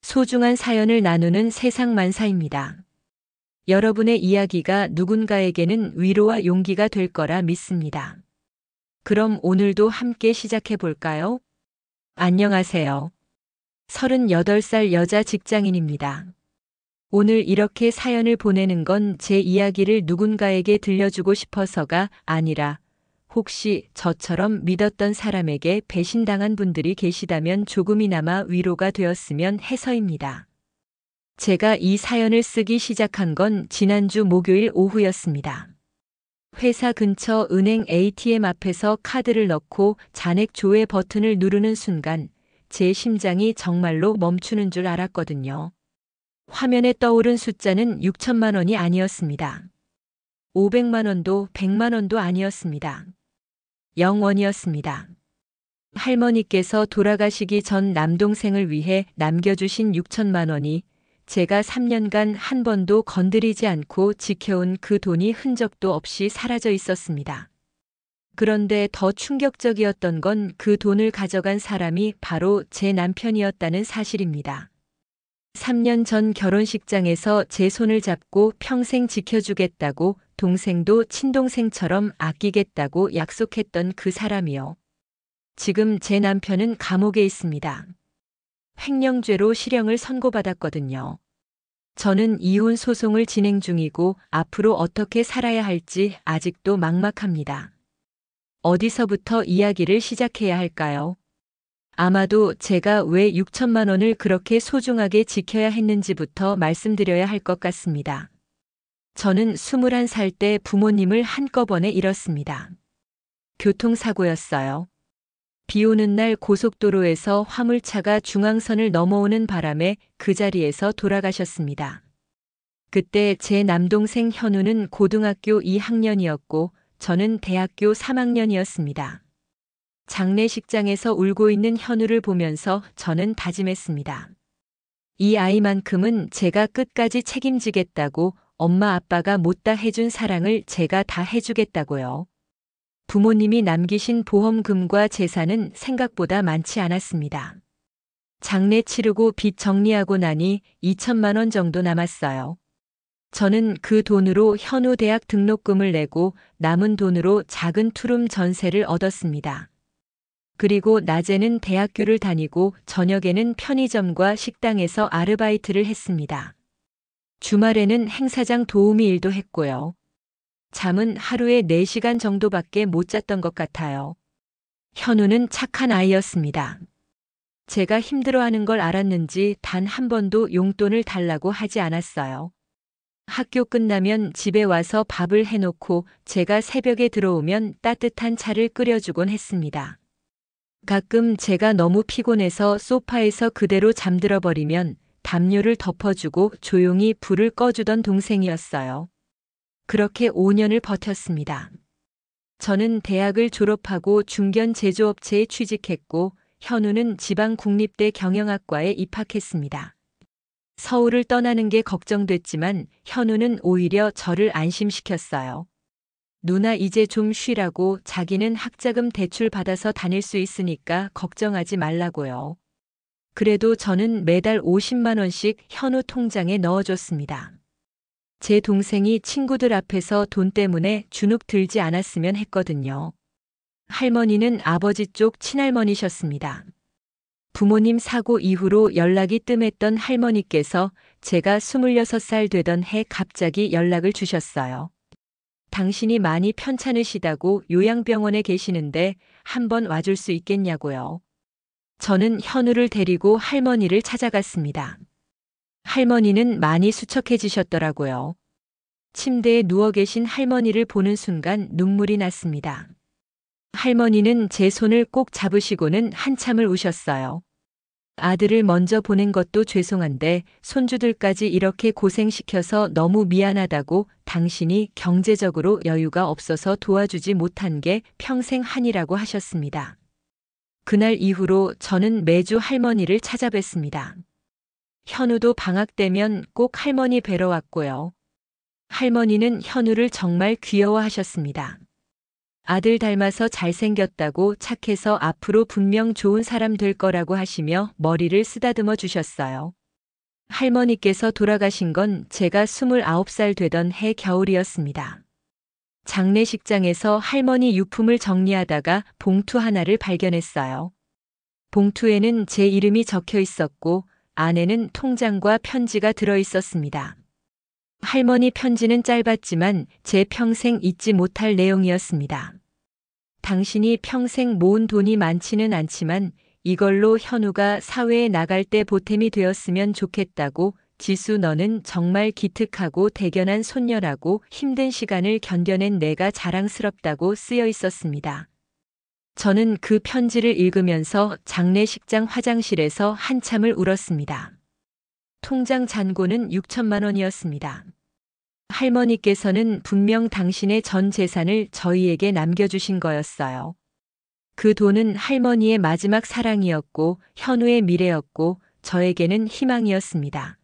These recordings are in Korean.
소중한 사연을 나누는 세상만사입니다. 여러분의 이야기가 누군가에게는 위로와 용기가 될 거라 믿습니다. 그럼 오늘도 함께 시작해 볼까요? 안녕하세요. 38살 여자 직장인입니다. 오늘 이렇게 사연을 보내는 건 제 이야기를 누군가에게 들려주고 싶어서가 아니라 혹시 저처럼 믿었던 사람에게 배신당한 분들이 계시다면 조금이나마 위로가 되었으면 해서입니다. 제가 이 사연을 쓰기 시작한 건 지난주 목요일 오후였습니다. 회사 근처 은행 ATM 앞에서 카드를 넣고 잔액 조회 버튼을 누르는 순간 제 심장이 정말로 멈추는 줄 알았거든요. 화면에 떠오른 숫자는 6천만 원이 아니었습니다. 500만 원도 100만 원도 아니었습니다. 0원이었습니다. 할머니께서 돌아가시기 전 남동생을 위해 남겨주신 6천만 원이 제가 3년간 한 번도 건드리지 않고 지켜온 그 돈이 흔적도 없이 사라져 있었습니다. 그런데 더 충격적이었던 건 그 돈을 가져간 사람이 바로 제 남편이었다는 사실입니다. 3년 전 결혼식장에서 제 손을 잡고 평생 지켜주겠다고 동생도 친동생처럼 아끼겠다고 약속했던 그 사람이요. 지금 제 남편은 감옥에 있습니다. 횡령죄로 실형을 선고받았거든요. 저는 이혼 소송을 진행 중이고 앞으로 어떻게 살아야 할지 아직도 막막합니다. 어디서부터 이야기를 시작해야 할까요? 아마도 제가 왜 6천만 원을 그렇게 소중하게 지켜야 했는지부터 말씀드려야 할 것 같습니다. 저는 21살 때 부모님을 한꺼번에 잃었습니다. 교통사고였어요. 비 오는 날 고속도로에서 화물차가 중앙선을 넘어오는 바람에 그 자리에서 돌아가셨습니다. 그때 제 남동생 현우는 고등학교 2학년이었고 저는 대학교 3학년이었습니다. 장례식장에서 울고 있는 현우를 보면서 저는 다짐했습니다. 이 아이만큼은 제가 끝까지 책임지겠다고, 엄마 아빠가 못다 해준 사랑을 제가 다 해주겠다고요. 부모님이 남기신 보험금과 재산은 생각보다 많지 않았습니다. 장례 치르고 빚 정리하고 나니 2천만 원 정도 남았어요. 저는 그 돈으로 현우 대학 등록금을 내고 남은 돈으로 작은 투룸 전세를 얻었습니다. 그리고 낮에는 대학교를 다니고 저녁에는 편의점과 식당에서 아르바이트를 했습니다. 주말에는 행사장 도우미 일도 했고요. 잠은 하루에 4시간 정도밖에 못 잤던 것 같아요. 현우는 착한 아이였습니다. 제가 힘들어하는 걸 알았는지 단 한 번도 용돈을 달라고 하지 않았어요. 학교 끝나면 집에 와서 밥을 해놓고 제가 새벽에 들어오면 따뜻한 차를 끓여주곤 했습니다. 가끔 제가 너무 피곤해서 소파에서 그대로 잠들어 버리면 담요를 덮어주고 조용히 불을 꺼주던 동생이었어요. 그렇게 5년을 버텼습니다. 저는 대학을 졸업하고 중견 제조업체에 취직했고 현우는 지방국립대 경영학과에 입학했습니다. 서울을 떠나는 게 걱정됐지만 현우는 오히려 저를 안심시켰어요. 누나 이제 좀 쉬라고, 자기는 학자금 대출 받아서 다닐 수 있으니까 걱정하지 말라고요. 그래도 저는 매달 50만 원씩 현우 통장에 넣어줬습니다. 제 동생이 친구들 앞에서 돈 때문에 주눅 들지 않았으면 했거든요. 할머니는 아버지 쪽 친할머니셨습니다. 부모님 사고 이후로 연락이 뜸했던 할머니께서 제가 26살 되던 해 갑자기 연락을 주셨어요. 당신이 많이 편찮으시다고 요양병원에 계시는데 한번 와줄 수 있겠냐고요. 저는 현우를 데리고 할머니를 찾아갔습니다. 할머니는 많이 수척해지셨더라고요. 침대에 누워 계신 할머니를 보는 순간 눈물이 났습니다. 할머니는 제 손을 꼭 잡으시고는 한참을 우셨어요. 아들을 먼저 보낸 것도 죄송한데 손주들까지 이렇게 고생시켜서 너무 미안하다고, 당신이 경제적으로 여유가 없어서 도와주지 못한 게 평생 한이라고 하셨습니다. 그날 이후로 저는 매주 할머니를 찾아뵀습니다. 현우도 방학 되면 꼭 할머니 뵈러 왔고요. 할머니는 현우를 정말 귀여워하셨습니다. 아들 닮아서 잘생겼다고, 착해서 앞으로 분명 좋은 사람 될 거라고 하시며 머리를 쓰다듬어 주셨어요. 할머니께서 돌아가신 건 제가 29살 되던 해 겨울이었습니다. 장례식장에서 할머니 유품을 정리하다가 봉투 하나를 발견했어요. 봉투에는 제 이름이 적혀 있었고 안에는 통장과 편지가 들어 있었습니다. 할머니 편지는 짧았지만 제 평생 잊지 못할 내용이었습니다. 당신이 평생 모은 돈이 많지는 않지만 이걸로 현우가 사회에 나갈 때 보탬이 되었으면 좋겠다고. 지수, 너는 정말 기특하고 대견한 손녀라고. 힘든 시간을 견뎌낸 내가 자랑스럽다고 쓰여 있었습니다. 저는 그 편지를 읽으면서 장례식장 화장실에서 한참을 울었습니다. 통장 잔고는 6천만 원이었습니다. 할머니께서는 분명 당신의 전 재산을 저희에게 남겨주신 거였어요. 그 돈은 할머니의 마지막 사랑이었고 현우의 미래였고 저에게는 희망이었습니다.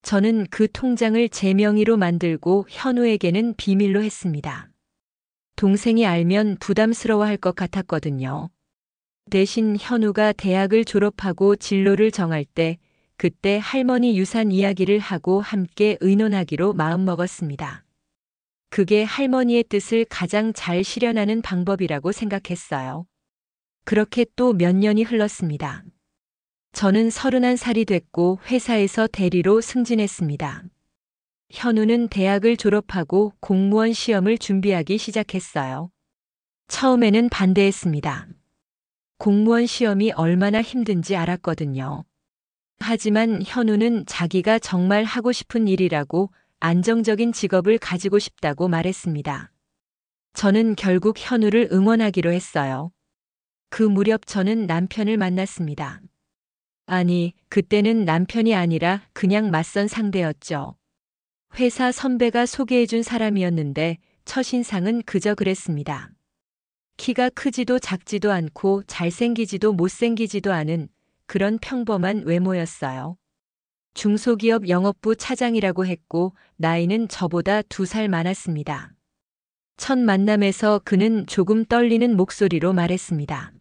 저는 그 통장을 제 명의로 만들고 현우에게는 비밀로 했습니다. 동생이 알면 부담스러워할 것 같았거든요. 대신 현우가 대학을 졸업하고 진로를 정할 때 그때 할머니 유산 이야기를 하고 함께 의논하기로 마음먹었습니다. 그게 할머니의 뜻을 가장 잘 실현하는 방법이라고 생각했어요. 그렇게 또 몇 년이 흘렀습니다. 저는 31살이 됐고 회사에서 대리로 승진했습니다. 현우는 대학을 졸업하고 공무원 시험을 준비하기 시작했어요. 처음에는 반대했습니다. 공무원 시험이 얼마나 힘든지 알았거든요. 하지만 현우는 자기가 정말 하고 싶은 일이라고 안정적인 직업을 가지고 싶다고 말했습니다. 저는 결국 현우를 응원하기로 했어요. 그 무렵 저는 남편을 만났습니다. 아니, 그때는 남편이 아니라 그냥 맞선 상대였죠. 회사 선배가 소개해준 사람이었는데 첫인상은 그저 그랬습니다. 키가 크지도 작지도 않고 잘생기지도 못생기지도 않은 그런 평범한 외모였어요. 중소기업 영업부 차장이라고 했고 나이는 저보다 2살 많았습니다. 첫 만남에서 그는 조금 떨리는 목소리로 말했습니다.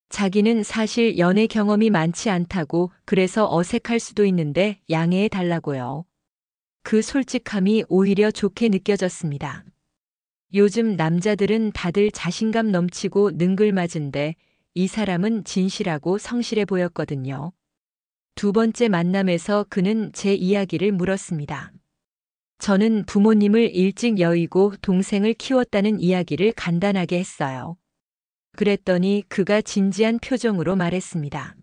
자기는 사실 연애 경험이 많지 않다고, 그래서 어색할 수도 있는데 양해해 달라고요. 그 솔직함이 오히려 좋게 느껴졌습니다. 요즘 남자들은 다들 자신감 넘치고 능글맞은데 이 사람은 진실하고 성실해 보였거든요. 두 번째 만남에서 그는 제 이야기를 물었습니다. 저는 부모님을 일찍 여의고 동생을 키웠다는 이야기를 간단하게 했어요. 그랬더니 그가 진지한 표정으로 말했습니다.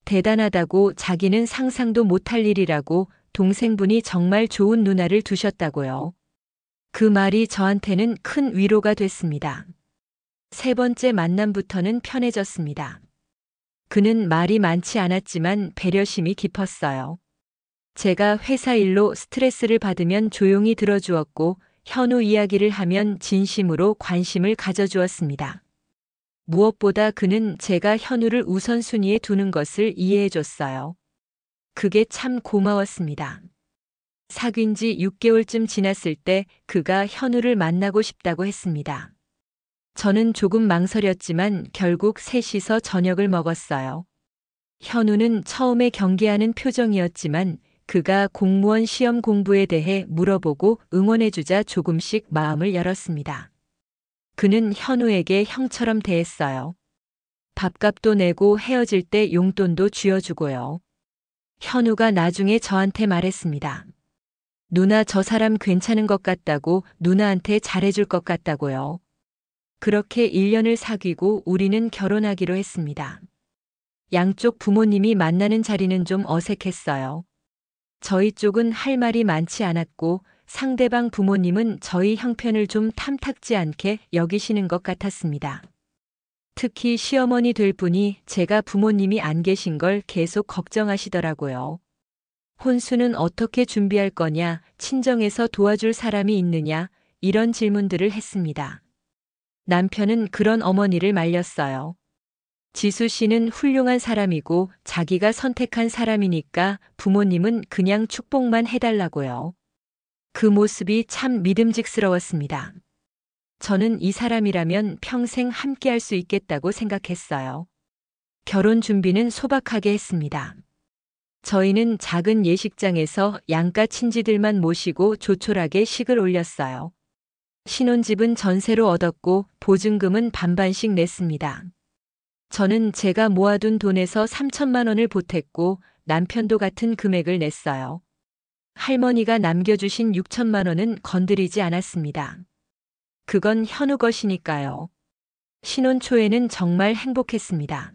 대단하다고, 자기는 상상도 못할 일이라고, 동생분이 정말 좋은 누나를 두셨다고요. 그 말이 저한테는 큰 위로가 됐습니다. 세 번째 만남부터는 편해졌습니다. 그는 말이 많지 않았지만 배려심이 깊었어요. 제가 회사 일로 스트레스를 받으면 조용히 들어주었고 현우 이야기를 하면 진심으로 관심을 가져주었습니다. 무엇보다 그는 제가 현우를 우선순위에 두는 것을 이해해줬어요. 그게 참 고마웠습니다. 사귄 지 6개월쯤 지났을 때 그가 현우를 만나고 싶다고 했습니다. 저는 조금 망설였지만 결국 셋이서 저녁을 먹었어요. 현우는 처음에 경계하는 표정이었지만 그가 공무원 시험 공부에 대해 물어보고 응원해주자 조금씩 마음을 열었습니다. 그는 현우에게 형처럼 대했어요. 밥값도 내고 헤어질 때 용돈도 쥐어주고요. 현우가 나중에 저한테 말했습니다. 누나, 저 사람 괜찮은 것 같다고, 누나한테 잘해줄 것 같다고요. 그렇게 1년을 사귀고 우리는 결혼하기로 했습니다. 양쪽 부모님이 만나는 자리는 좀 어색했어요. 저희 쪽은 할 말이 많지 않았고 상대방 부모님은 저희 형편을 좀 탐탁지 않게 여기시는 것 같았습니다. 특히 시어머니 될 분이 제가 부모님이 안 계신 걸 계속 걱정하시더라고요. 혼수는 어떻게 준비할 거냐, 친정에서 도와줄 사람이 있느냐, 이런 질문들을 했습니다. 남편은 그런 어머니를 말렸어요. 지수 씨는 훌륭한 사람이고 자기가 선택한 사람이니까 부모님은 그냥 축복만 해달라고요. 그 모습이 참 믿음직스러웠습니다. 저는 이 사람이라면 평생 함께할 수 있겠다고 생각했어요. 결혼 준비는 소박하게 했습니다. 저희는 작은 예식장에서 양가 친지들만 모시고 조촐하게 식을 올렸어요. 신혼집은 전세로 얻었고 보증금은 반반씩 냈습니다. 저는 제가 모아둔 돈에서 3천만 원을 보탰고 남편도 같은 금액을 냈어요. 할머니가 남겨주신 6천만 원은 건드리지 않았습니다. 그건 현우 것이니까요. 신혼 초에는 정말 행복했습니다.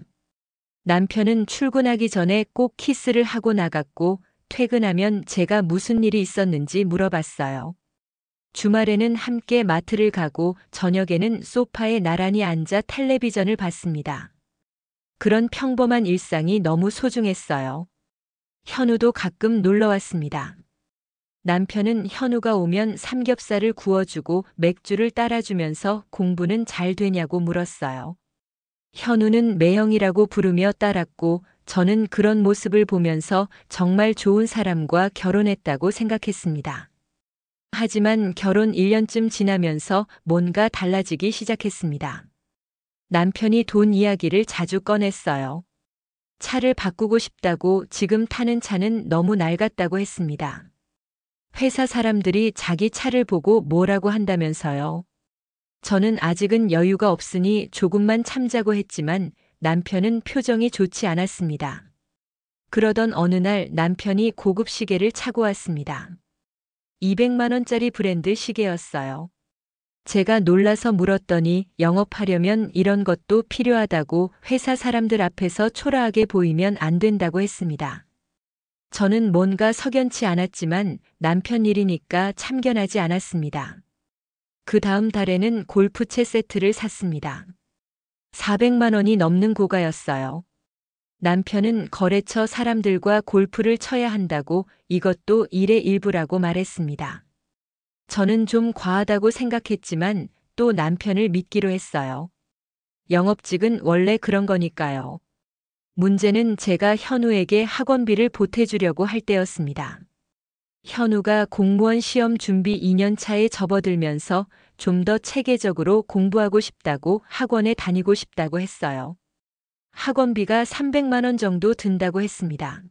남편은 출근하기 전에 꼭 키스를 하고 나갔고 퇴근하면 제가 무슨 일이 있었는지 물어봤어요. 주말에는 함께 마트를 가고 저녁에는 소파에 나란히 앉아 텔레비전을 봤습니다. 그런 평범한 일상이 너무 소중했어요. 현우도 가끔 놀러 왔습니다. 남편은 현우가 오면 삼겹살을 구워주고 맥주를 따라주면서 공부는 잘 되냐고 물었어요. 현우는 매형이라고 부르며 따랐고 저는 그런 모습을 보면서 정말 좋은 사람과 결혼했다고 생각했습니다. 하지만 결혼 1년쯤 지나면서 뭔가 달라지기 시작했습니다. 남편이 돈 이야기를 자주 꺼냈어요. 차를 바꾸고 싶다고 지금 타는 차는 너무 낡았다고 했습니다. 회사 사람들이 자기 차를 보고 뭐라고 한다면서요. 저는 아직은 여유가 없으니 조금만 참자고 했지만 남편은 표정이 좋지 않았습니다. 그러던 어느 날 남편이 고급 시계를 차고 왔습니다. 200만 원짜리 브랜드 시계였어요. 제가 놀라서 물었더니 영업하려면 이런 것도 필요하다고 회사 사람들 앞에서 초라하게 보이면 안 된다고 했습니다. 저는 뭔가 석연치 않았지만 남편 일이니까 참견하지 않았습니다. 그 다음 달에는 골프채 세트를 샀습니다. 400만 원이 넘는 고가였어요. 남편은 거래처 사람들과 골프를 쳐야 한다고 이것도 일의 일부라고 말했습니다. 저는 좀 과하다고 생각했지만 또 남편을 믿기로 했어요. 영업직은 원래 그런 거니까요. 문제는 제가 현우에게 학원비를 보태주려고 할 때였습니다. 현우가 공무원 시험 준비 2년 차에 접어들면서 좀 더 체계적으로 공부하고 싶다고 학원에 다니고 싶다고 했어요. 학원비가 300만 원 정도 든다고 했습니다.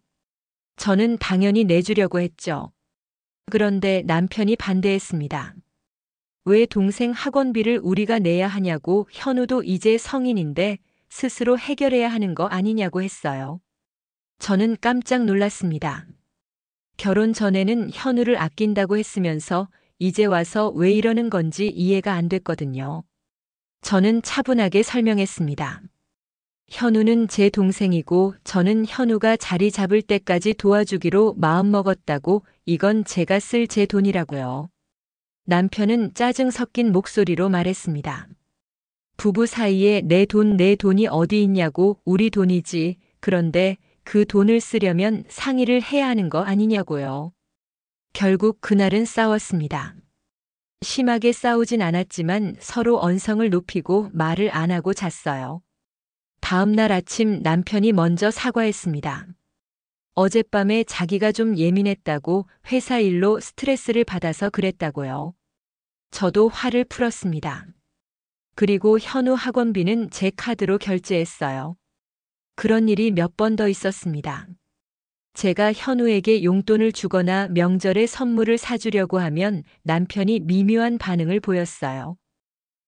저는 당연히 내주려고 했죠. 그런데 남편이 반대했습니다. 왜 동생 학원비를 우리가 내야 하냐고 현우도 이제 성인인데 스스로 해결해야 하는 거 아니냐고 했어요. 저는 깜짝 놀랐습니다. 결혼 전에는 현우를 아낀다고 했으면서 이제 와서 왜 이러는 건지 이해가 안 됐거든요. 저는 차분하게 설명했습니다. 현우는 제 동생이고 저는 현우가 자리 잡을 때까지 도와주기로 마음먹었다고 이건 제가 쓸 제 돈이라고요. 남편은 짜증 섞인 목소리로 말했습니다. 부부 사이에 내 돈이 어디 있냐고 우리 돈이지. 그런데 그 돈을 쓰려면 상의를 해야 하는 거 아니냐고요. 결국 그날은 싸웠습니다. 심하게 싸우진 않았지만 서로 언성을 높이고 말을 안 하고 잤어요. 다음 날 아침 남편이 먼저 사과했습니다. 어젯밤에 자기가 좀 예민했다고 회사 일로 스트레스를 받아서 그랬다고요. 저도 화를 풀었습니다. 그리고 현우 학원비는 제 카드로 결제했어요. 그런 일이 몇 번 더 있었습니다. 제가 현우에게 용돈을 주거나 명절에 선물을 사주려고 하면 남편이 미묘한 반응을 보였어요.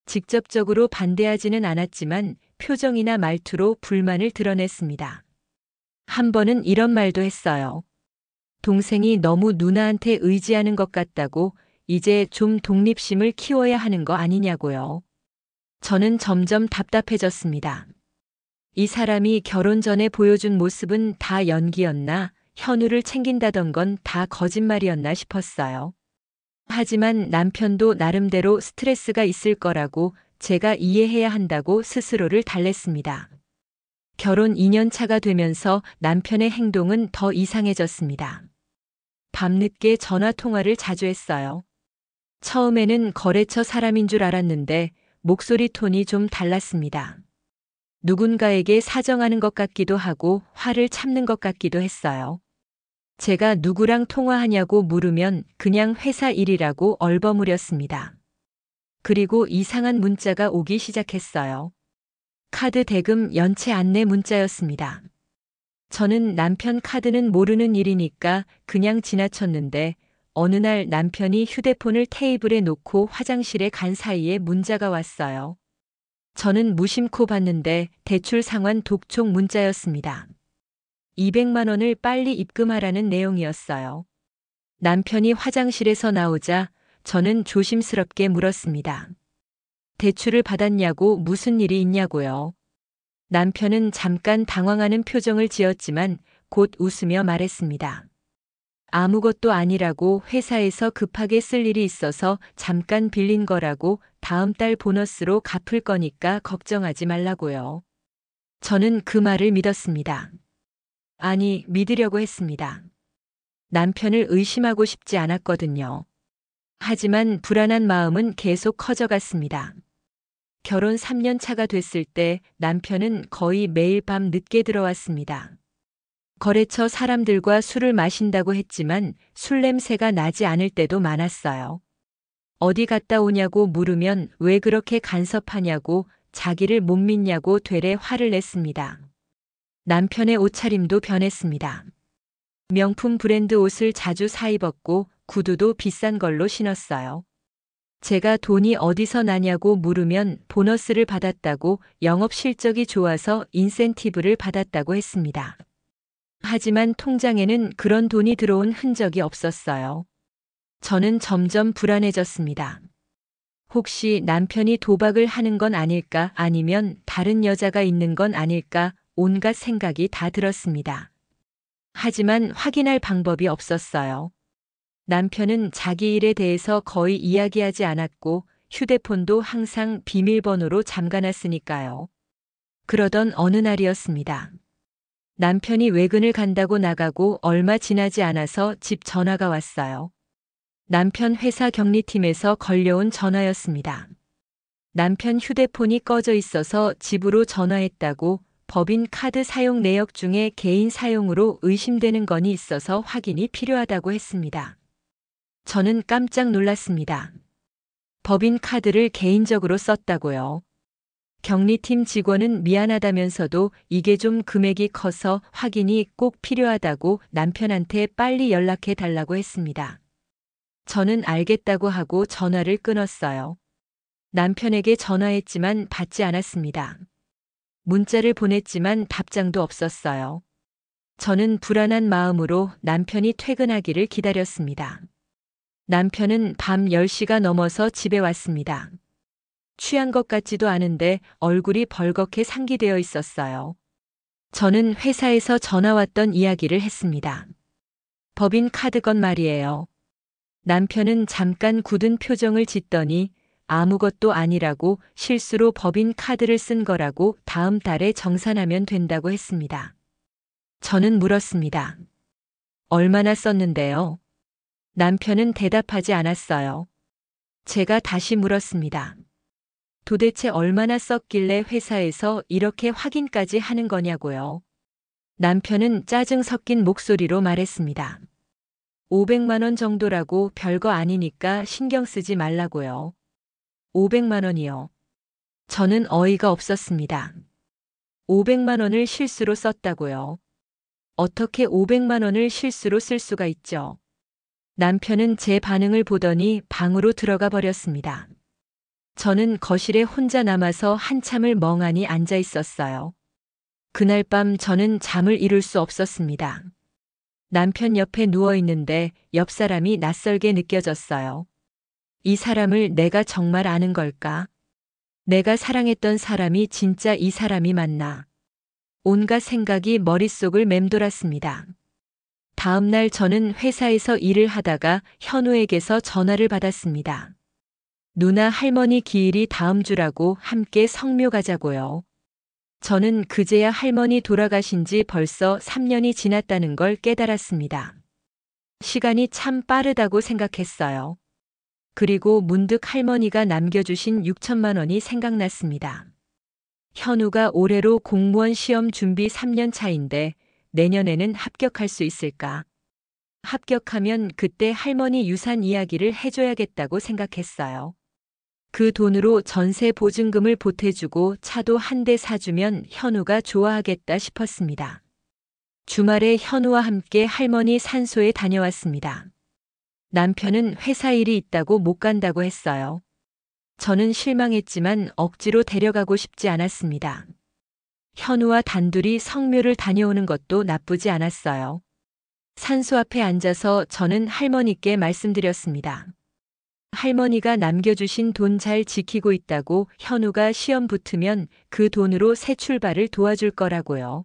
직접적으로 반대하지는 않았지만 표정이나 말투로 불만을 드러냈습니다. 한 번은 이런 말도 했어요. 동생이 너무 누나한테 의지하는 것 같다고 이제 좀 독립심을 키워야 하는 거 아니냐고요. 저는 점점 답답해졌습니다. 이 사람이 결혼 전에 보여준 모습은 다 연기였나, 현우를 챙긴다던 건 다 거짓말이었나 싶었어요. 하지만 남편도 나름대로 스트레스가 있을 거라고 제가 이해해야 한다고 스스로를 달랬습니다. 결혼 2년 차가 되면서 남편의 행동은 더 이상해졌습니다. 밤늦게 전화 통화를 자주 했어요. 처음에는 거래처 사람인 줄 알았는데 목소리 톤이 좀 달랐습니다. 누군가에게 사정하는 것 같기도 하고 화를 참는 것 같기도 했어요. 제가 누구랑 통화하냐고 물으면 그냥 회사 일이라고 얼버무렸습니다. 그리고 이상한 문자가 오기 시작했어요. 카드 대금 연체 안내 문자였습니다. 저는 남편 카드는 모르는 일이니까 그냥 지나쳤는데 어느 날 남편이 휴대폰을 테이블에 놓고 화장실에 간 사이에 문자가 왔어요. 저는 무심코 봤는데 대출 상환 독촉 문자였습니다. 200만 원을 빨리 입금하라는 내용이었어요. 남편이 화장실에서 나오자 저는 조심스럽게 물었습니다. 대출을 받았냐고 무슨 일이 있냐고요. 남편은 잠깐 당황하는 표정을 지었지만 곧 웃으며 말했습니다. 아무것도 아니라고 회사에서 급하게 쓸 일이 있어서 잠깐 빌린 거라고 다음 달 보너스로 갚을 거니까 걱정하지 말라고요. 저는 그 말을 믿었습니다. 아니, 믿으려고 했습니다. 남편을 의심하고 싶지 않았거든요. 하지만 불안한 마음은 계속 커져갔습니다. 결혼 3년 차가 됐을 때 남편은 거의 매일 밤 늦게 들어왔습니다. 거래처 사람들과 술을 마신다고 했지만 술 냄새가 나지 않을 때도 많았어요. 어디 갔다 오냐고 물으면 왜 그렇게 간섭하냐고 자기를 못 믿냐고 되레 화를 냈습니다. 남편의 옷차림도 변했습니다. 명품 브랜드 옷을 자주 사입었고 구두도 비싼 걸로 신었어요. 제가 돈이 어디서 나냐고 물으면 보너스를 받았다고 영업 실적이 좋아서 인센티브를 받았다고 했습니다. 하지만 통장에는 그런 돈이 들어온 흔적이 없었어요. 저는 점점 불안해졌습니다. 혹시 남편이 도박을 하는 건 아닐까 아니면 다른 여자가 있는 건 아닐까 온갖 생각이 다 들었습니다. 하지만 확인할 방법이 없었어요. 남편은 자기 일에 대해서 거의 이야기하지 않았고 휴대폰도 항상 비밀번호로 잠가놨으니까요. 그러던 어느 날이었습니다. 남편이 외근을 간다고 나가고 얼마 지나지 않아서 집 전화가 왔어요. 남편 회사 격리팀에서 걸려온 전화였습니다. 남편 휴대폰이 꺼져 있어서 집으로 전화했다고 법인 카드 사용 내역 중에 개인 사용으로 의심되는 건이 있어서 확인이 필요하다고 했습니다. 저는 깜짝 놀랐습니다. 법인 카드를 개인적으로 썼다고요. 격리팀 직원은 미안하다면서도 이게 좀 금액이 커서 확인이 꼭 필요하다고 남편한테 빨리 연락해 달라고 했습니다. 저는 알겠다고 하고 전화를 끊었어요. 남편에게 전화했지만 받지 않았습니다. 문자를 보냈지만 답장도 없었어요. 저는 불안한 마음으로 남편이 퇴근하기를 기다렸습니다. 남편은 밤 10시가 넘어서 집에 왔습니다. 취한 것 같지도 않은데 얼굴이 벌겋게 상기되어 있었어요. 저는 회사에서 전화 왔던 이야기를 했습니다. 법인 카드건 말이에요. 남편은 잠깐 굳은 표정을 짓더니 아무것도 아니라고 실수로 법인 카드를 쓴 거라고 다음 달에 정산하면 된다고 했습니다. 저는 물었습니다. 얼마나 썼는데요? 남편은 대답하지 않았어요. 제가 다시 물었습니다. 도대체 얼마나 썼길래 회사에서 이렇게 확인까지 하는 거냐고요. 남편은 짜증 섞인 목소리로 말했습니다. 500만 원 정도라고 별거 아니니까 신경 쓰지 말라고요. 500만 원이요. 저는 어이가 없었습니다. 500만 원을 실수로 썼다고요. 어떻게 500만 원을 실수로 쓸 수가 있죠? 남편은 제 반응을 보더니 방으로 들어가 버렸습니다. 저는 거실에 혼자 남아서 한참을 멍하니 앉아 있었어요. 그날 밤 저는 잠을 이룰 수 없었습니다. 남편 옆에 누워 있는데 옆 사람이 낯설게 느껴졌어요. 이 사람을 내가 정말 아는 걸까? 내가 사랑했던 사람이 진짜 이 사람이 맞나? 온갖 생각이 머릿속을 맴돌았습니다. 다음 날 저는 회사에서 일을 하다가 현우에게서 전화를 받았습니다. 누나 할머니 기일이 다음 주라고 함께 성묘 가자고요. 저는 그제야 할머니 돌아가신 지 벌써 3년이 지났다는 걸 깨달았습니다. 시간이 참 빠르다고 생각했어요. 그리고 문득 할머니가 남겨주신 6천만 원이 생각났습니다. 현우가 올해로 공무원 시험 준비 3년 차인데 내년에는 합격할 수 있을까? 합격하면 그때 할머니 유산 이야기를 해줘야겠다고 생각했어요. 그 돈으로 전세 보증금을 보태주고 차도 한 대 사주면 현우가 좋아하겠다 싶었습니다. 주말에 현우와 함께 할머니 산소에 다녀왔습니다. 남편은 회사 일이 있다고 못 간다고 했어요. 저는 실망했지만 억지로 데려가고 싶지 않았습니다. 현우와 단둘이 성묘를 다녀오는 것도 나쁘지 않았어요. 산소 앞에 앉아서 저는 할머니께 말씀드렸습니다. 할머니가 남겨주신 돈 잘 지키고 있다고 현우가 시험 붙으면 그 돈으로 새 출발을 도와줄 거라고요.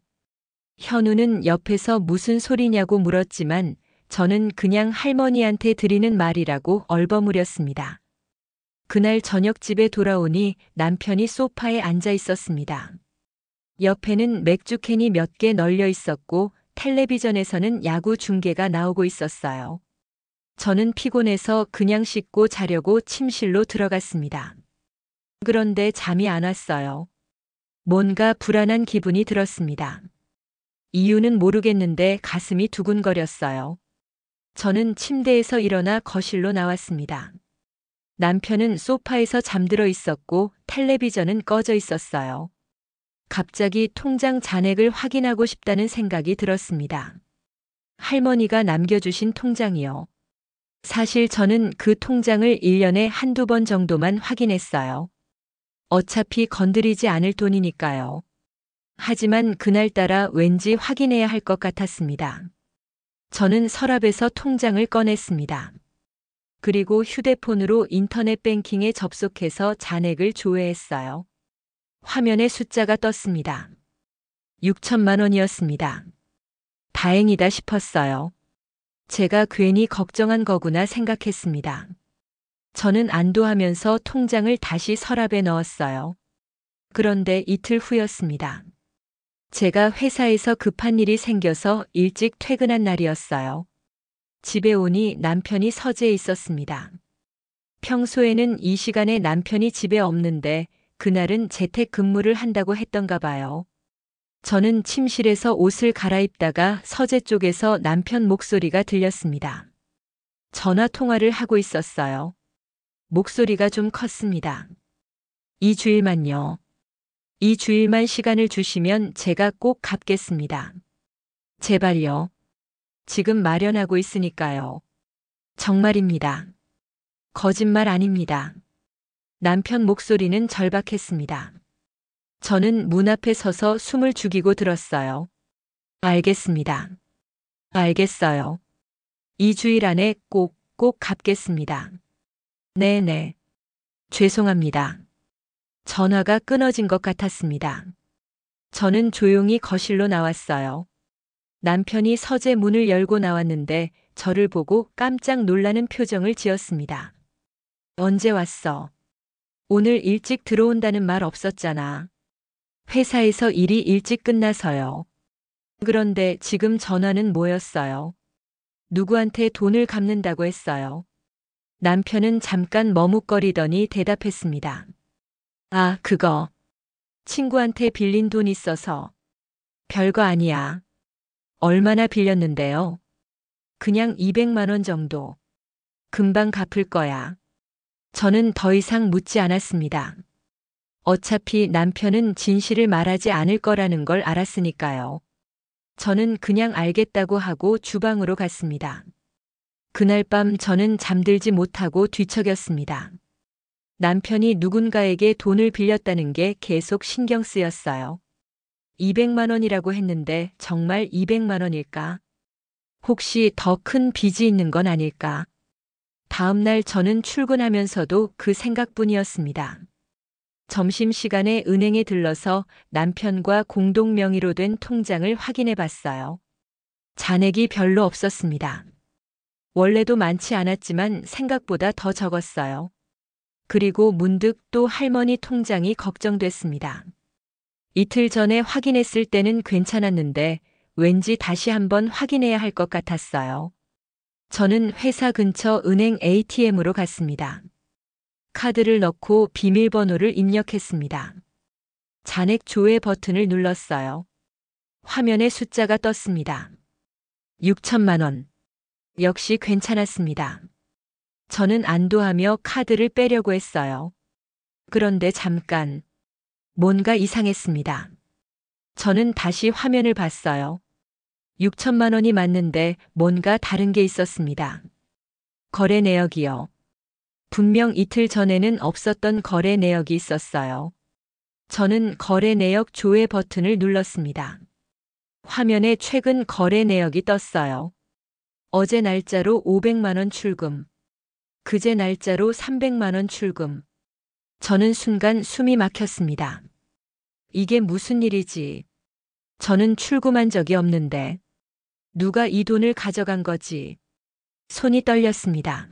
현우는 옆에서 무슨 소리냐고 물었지만 저는 그냥 할머니한테 드리는 말이라고 얼버무렸습니다. 그날 저녁 집에 돌아오니 남편이 소파에 앉아 있었습니다. 옆에는 맥주캔이 몇 개 널려 있었고 텔레비전에서는 야구 중계가 나오고 있었어요. 저는 피곤해서 그냥 씻고 자려고 침실로 들어갔습니다. 그런데 잠이 안 왔어요. 뭔가 불안한 기분이 들었습니다. 이유는 모르겠는데 가슴이 두근거렸어요. 저는 침대에서 일어나 거실로 나왔습니다. 남편은 소파에서 잠들어 있었고 텔레비전은 꺼져 있었어요. 갑자기 통장 잔액을 확인하고 싶다는 생각이 들었습니다. 할머니가 남겨주신 통장이요. 사실 저는 그 통장을 1년에 한두 번 정도만 확인했어요. 어차피 건드리지 않을 돈이니까요. 하지만 그날따라 왠지 확인해야 할 것 같았습니다. 저는 서랍에서 통장을 꺼냈습니다. 그리고 휴대폰으로 인터넷 뱅킹에 접속해서 잔액을 조회했어요. 화면에 숫자가 떴습니다. 6천만 원이었습니다. 다행이다 싶었어요. 제가 괜히 걱정한 거구나 생각했습니다. 저는 안도하면서 통장을 다시 서랍에 넣었어요. 그런데 이틀 후였습니다. 제가 회사에서 급한 일이 생겨서 일찍 퇴근한 날이었어요. 집에 오니 남편이 서재에 있었습니다. 평소에는 이 시간에 남편이 집에 없는데 그날은 재택근무를 한다고 했던가 봐요. 저는 침실에서 옷을 갈아입다가 서재 쪽에서 남편 목소리가 들렸습니다. 전화 통화를 하고 있었어요. 목소리가 좀 컸습니다. 이 주일만요. 이 주일만 시간을 주시면 제가 꼭 갚겠습니다. 제발요. 지금 마련하고 있으니까요. 정말입니다. 거짓말 아닙니다. 남편 목소리는 절박했습니다. 저는 문 앞에 서서 숨을 죽이고 들었어요. 알겠습니다. 알겠어요. 이 주일 안에 꼭 갚겠습니다. 네네. 죄송합니다. 전화가 끊어진 것 같았습니다. 저는 조용히 거실로 나왔어요. 남편이 서재 문을 열고 나왔는데 저를 보고 깜짝 놀라는 표정을 지었습니다. 언제 왔어? 오늘 일찍 들어온다는 말 없었잖아. 회사에서 일이 일찍 끝나서요. 그런데 지금 전화는 뭐였어요? 누구한테 돈을 갚는다고 했어요. 남편은 잠깐 머뭇거리더니 대답했습니다. 아, 그거. 친구한테 빌린 돈 있어서. 별거 아니야. 얼마나 빌렸는데요? 그냥 200만 원 정도. 금방 갚을 거야. 저는 더 이상 묻지 않았습니다. 어차피 남편은 진실을 말하지 않을 거라는 걸 알았으니까요. 저는 그냥 알겠다고 하고 주방으로 갔습니다. 그날 밤 저는 잠들지 못하고 뒤척였습니다. 남편이 누군가에게 돈을 빌렸다는 게 계속 신경 쓰였어요. 200만 원이라고 했는데 정말 200만 원일까? 혹시 더 큰 빚이 있는 건 아닐까? 다음 날 저는 출근하면서도 그 생각뿐이었습니다. 점심시간에 은행에 들러서 남편과 공동 명의로 된 통장을 확인해 봤어요. 잔액이 별로 없었습니다. 원래도 많지 않았지만 생각보다 더 적었어요. 그리고 문득 또 할머니 통장이 걱정됐습니다. 이틀 전에 확인했을 때는 괜찮았는데 왠지 다시 한번 확인해야 할 것 같았어요. 저는 회사 근처 은행 ATM으로 갔습니다. 카드를 넣고 비밀번호를 입력했습니다. 잔액 조회 버튼을 눌렀어요. 화면에 숫자가 떴습니다. 6천만 원. 역시 괜찮았습니다. 저는 안도하며 카드를 빼려고 했어요. 그런데 잠깐 뭔가 이상했습니다. 저는 다시 화면을 봤어요. 6천만 원이 맞는데 뭔가 다른 게 있었습니다. 거래 내역이요. 분명 이틀 전에는 없었던 거래 내역이 있었어요. 저는 거래 내역 조회 버튼을 눌렀습니다. 화면에 최근 거래 내역이 떴어요. 어제 날짜로 500만 원 출금. 그제 날짜로 300만 원 출금. 저는 순간 숨이 막혔습니다. 이게 무슨 일이지? 저는 출금한 적이 없는데. 누가 이 돈을 가져간 거지? 손이 떨렸습니다.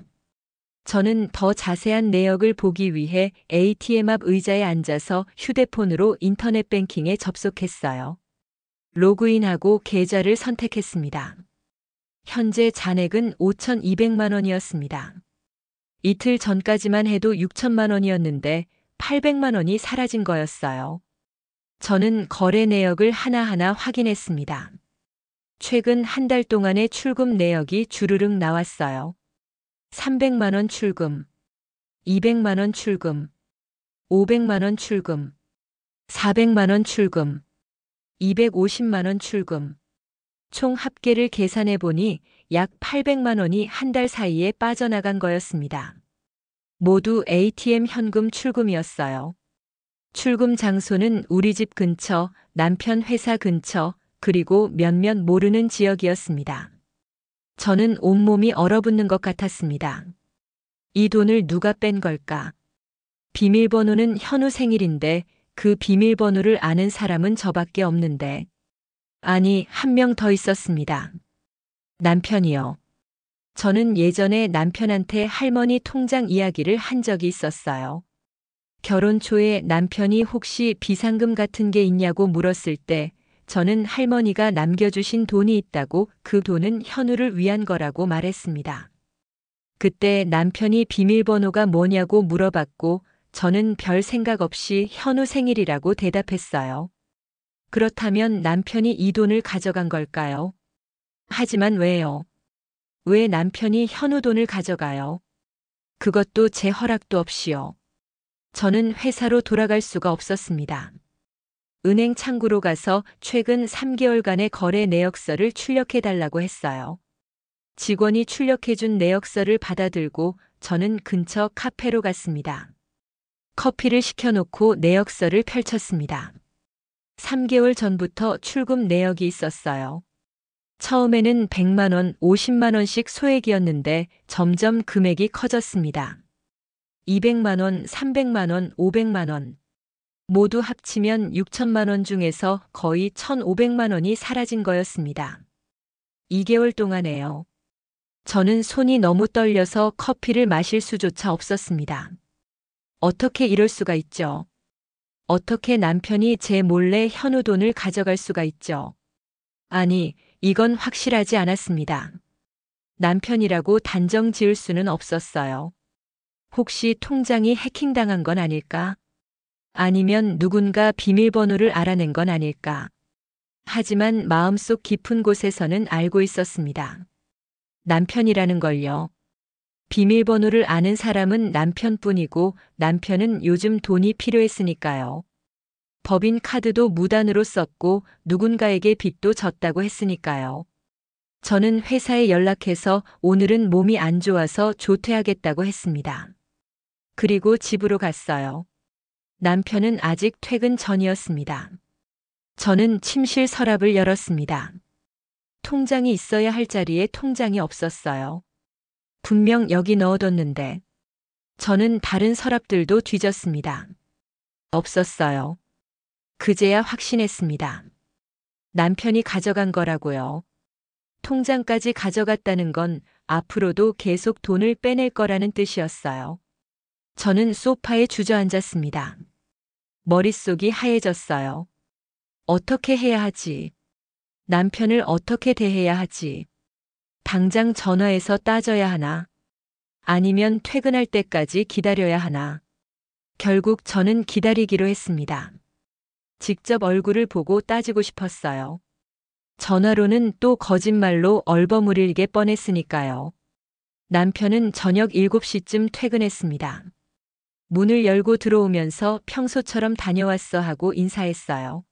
저는 더 자세한 내역을 보기 위해 ATM 앞 의자에 앉아서 휴대폰으로 인터넷 뱅킹에 접속했어요. 로그인하고 계좌를 선택했습니다. 현재 잔액은 5,200만 원이었습니다. 이틀 전까지만 해도 6천만 원이었는데 800만 원이 사라진 거였어요. 저는 거래 내역을 하나하나 확인했습니다. 최근 한 달 동안의 출금 내역이 주르륵 나왔어요. 300만 원 출금, 200만 원 출금, 500만 원 출금, 400만 원 출금, 250만 원 출금. 총 합계를 계산해 보니 약 800만 원이 한 달 사이에 빠져나간 거였습니다. 모두 ATM 현금 출금이었어요. 출금 장소는 우리 집 근처, 남편 회사 근처, 그리고 몇몇 모르는 지역이었습니다. 저는 온몸이 얼어붙는 것 같았습니다. 이 돈을 누가 뺀 걸까? 비밀번호는 현우 생일인데 그 비밀번호를 아는 사람은 저밖에 없는데. 아니, 한 명 더 있었습니다. 남편이요. 저는 예전에 남편한테 할머니 통장 이야기를 한 적이 있었어요. 결혼 초에 남편이 혹시 비상금 같은 게 있냐고 물었을 때 저는 할머니가 남겨주신 돈이 있다고 그 돈은 현우를 위한 거라고 말했습니다. 그때 남편이 비밀번호가 뭐냐고 물어봤고 저는 별 생각 없이 현우 생일이라고 대답했어요. 그렇다면 남편이 이 돈을 가져간 걸까요? 하지만 왜요? 왜 남편이 현우 돈을 가져가요? 그것도 제 허락도 없이요. 저는 회사로 돌아갈 수가 없었습니다. 은행 창구로 가서 최근 3개월간의 거래 내역서를 출력해달라고 했어요. 직원이 출력해준 내역서를 받아들고 저는 근처 카페로 갔습니다. 커피를 시켜놓고 내역서를 펼쳤습니다. 3개월 전부터 출금 내역이 있었어요. 처음에는 100만 원, 50만 원씩 소액이었는데 점점 금액이 커졌습니다. 200만 원, 300만 원, 500만 원. 모두 합치면 6천만 원 중에서 거의 1,500만 원이 사라진 거였습니다. 2개월 동안에요. 저는 손이 너무 떨려서 커피를 마실 수조차 없었습니다. 어떻게 이럴 수가 있죠? 어떻게 남편이 제 몰래 현우 돈을 가져갈 수가 있죠? 아니, 이건 확실하지 않았습니다. 남편이라고 단정 지을 수는 없었어요. 혹시 통장이 해킹당한 건 아닐까? 아니면 누군가 비밀번호를 알아낸 건 아닐까? 하지만 마음속 깊은 곳에서는 알고 있었습니다. 남편이라는 걸요. 비밀번호를 아는 사람은 남편뿐이고 남편은 요즘 돈이 필요했으니까요. 법인 카드도 무단으로 썼고 누군가에게 빚도 졌다고 했으니까요. 저는 회사에 연락해서 오늘은 몸이 안 좋아서 조퇴하겠다고 했습니다. 그리고 집으로 갔어요. 남편은 아직 퇴근 전이었습니다. 저는 침실 서랍을 열었습니다. 통장이 있어야 할 자리에 통장이 없었어요. 분명 여기 넣어뒀는데. 저는 다른 서랍들도 뒤졌습니다. 없었어요. 그제야 확신했습니다. 남편이 가져간 거라고요. 통장까지 가져갔다는 건 앞으로도 계속 돈을 빼낼 거라는 뜻이었어요. 저는 소파에 주저앉았습니다. 머릿속이 하얘졌어요. 어떻게 해야 하지? 남편을 어떻게 대해야 하지? 당장 전화해서 따져야 하나? 아니면 퇴근할 때까지 기다려야 하나? 결국 저는 기다리기로 했습니다. 직접 얼굴을 보고 따지고 싶었어요. 전화로는 또 거짓말로 얼버무리게 뻔했으니까요. 남편은 저녁 7시쯤 퇴근했습니다. 문을 열고 들어오면서 평소처럼 다녀왔어 하고 인사했어요.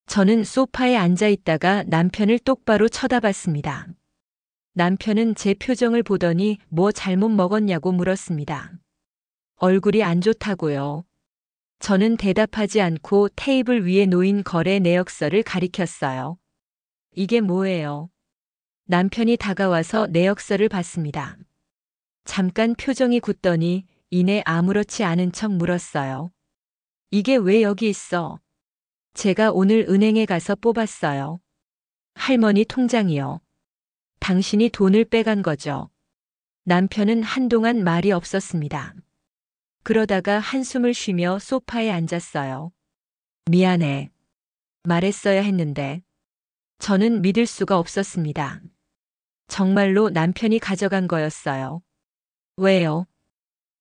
저는 소파에 앉아 있다가 남편을 똑바로 쳐다봤습니다. 남편은 제 표정을 보더니 뭐 잘못 먹었냐고 물었습니다. 얼굴이 안 좋다고요. 저는 대답하지 않고 테이블 위에 놓인 거래 내역서를 가리켰어요. 이게 뭐예요? 남편이 다가와서 내역서를 봤습니다. 잠깐 표정이 굳더니 이내 아무렇지 않은 척 물었어요. 이게 왜 여기 있어? 제가 오늘 은행에 가서 뽑았어요. 할머니 통장이요. 당신이 돈을 빼간 거죠. 남편은 한동안 말이 없었습니다. 그러다가 한숨을 쉬며 소파에 앉았어요. 미안해. 말했어야 했는데. 저는 믿을 수가 없었습니다. 정말로 남편이 가져간 거였어요. 왜요?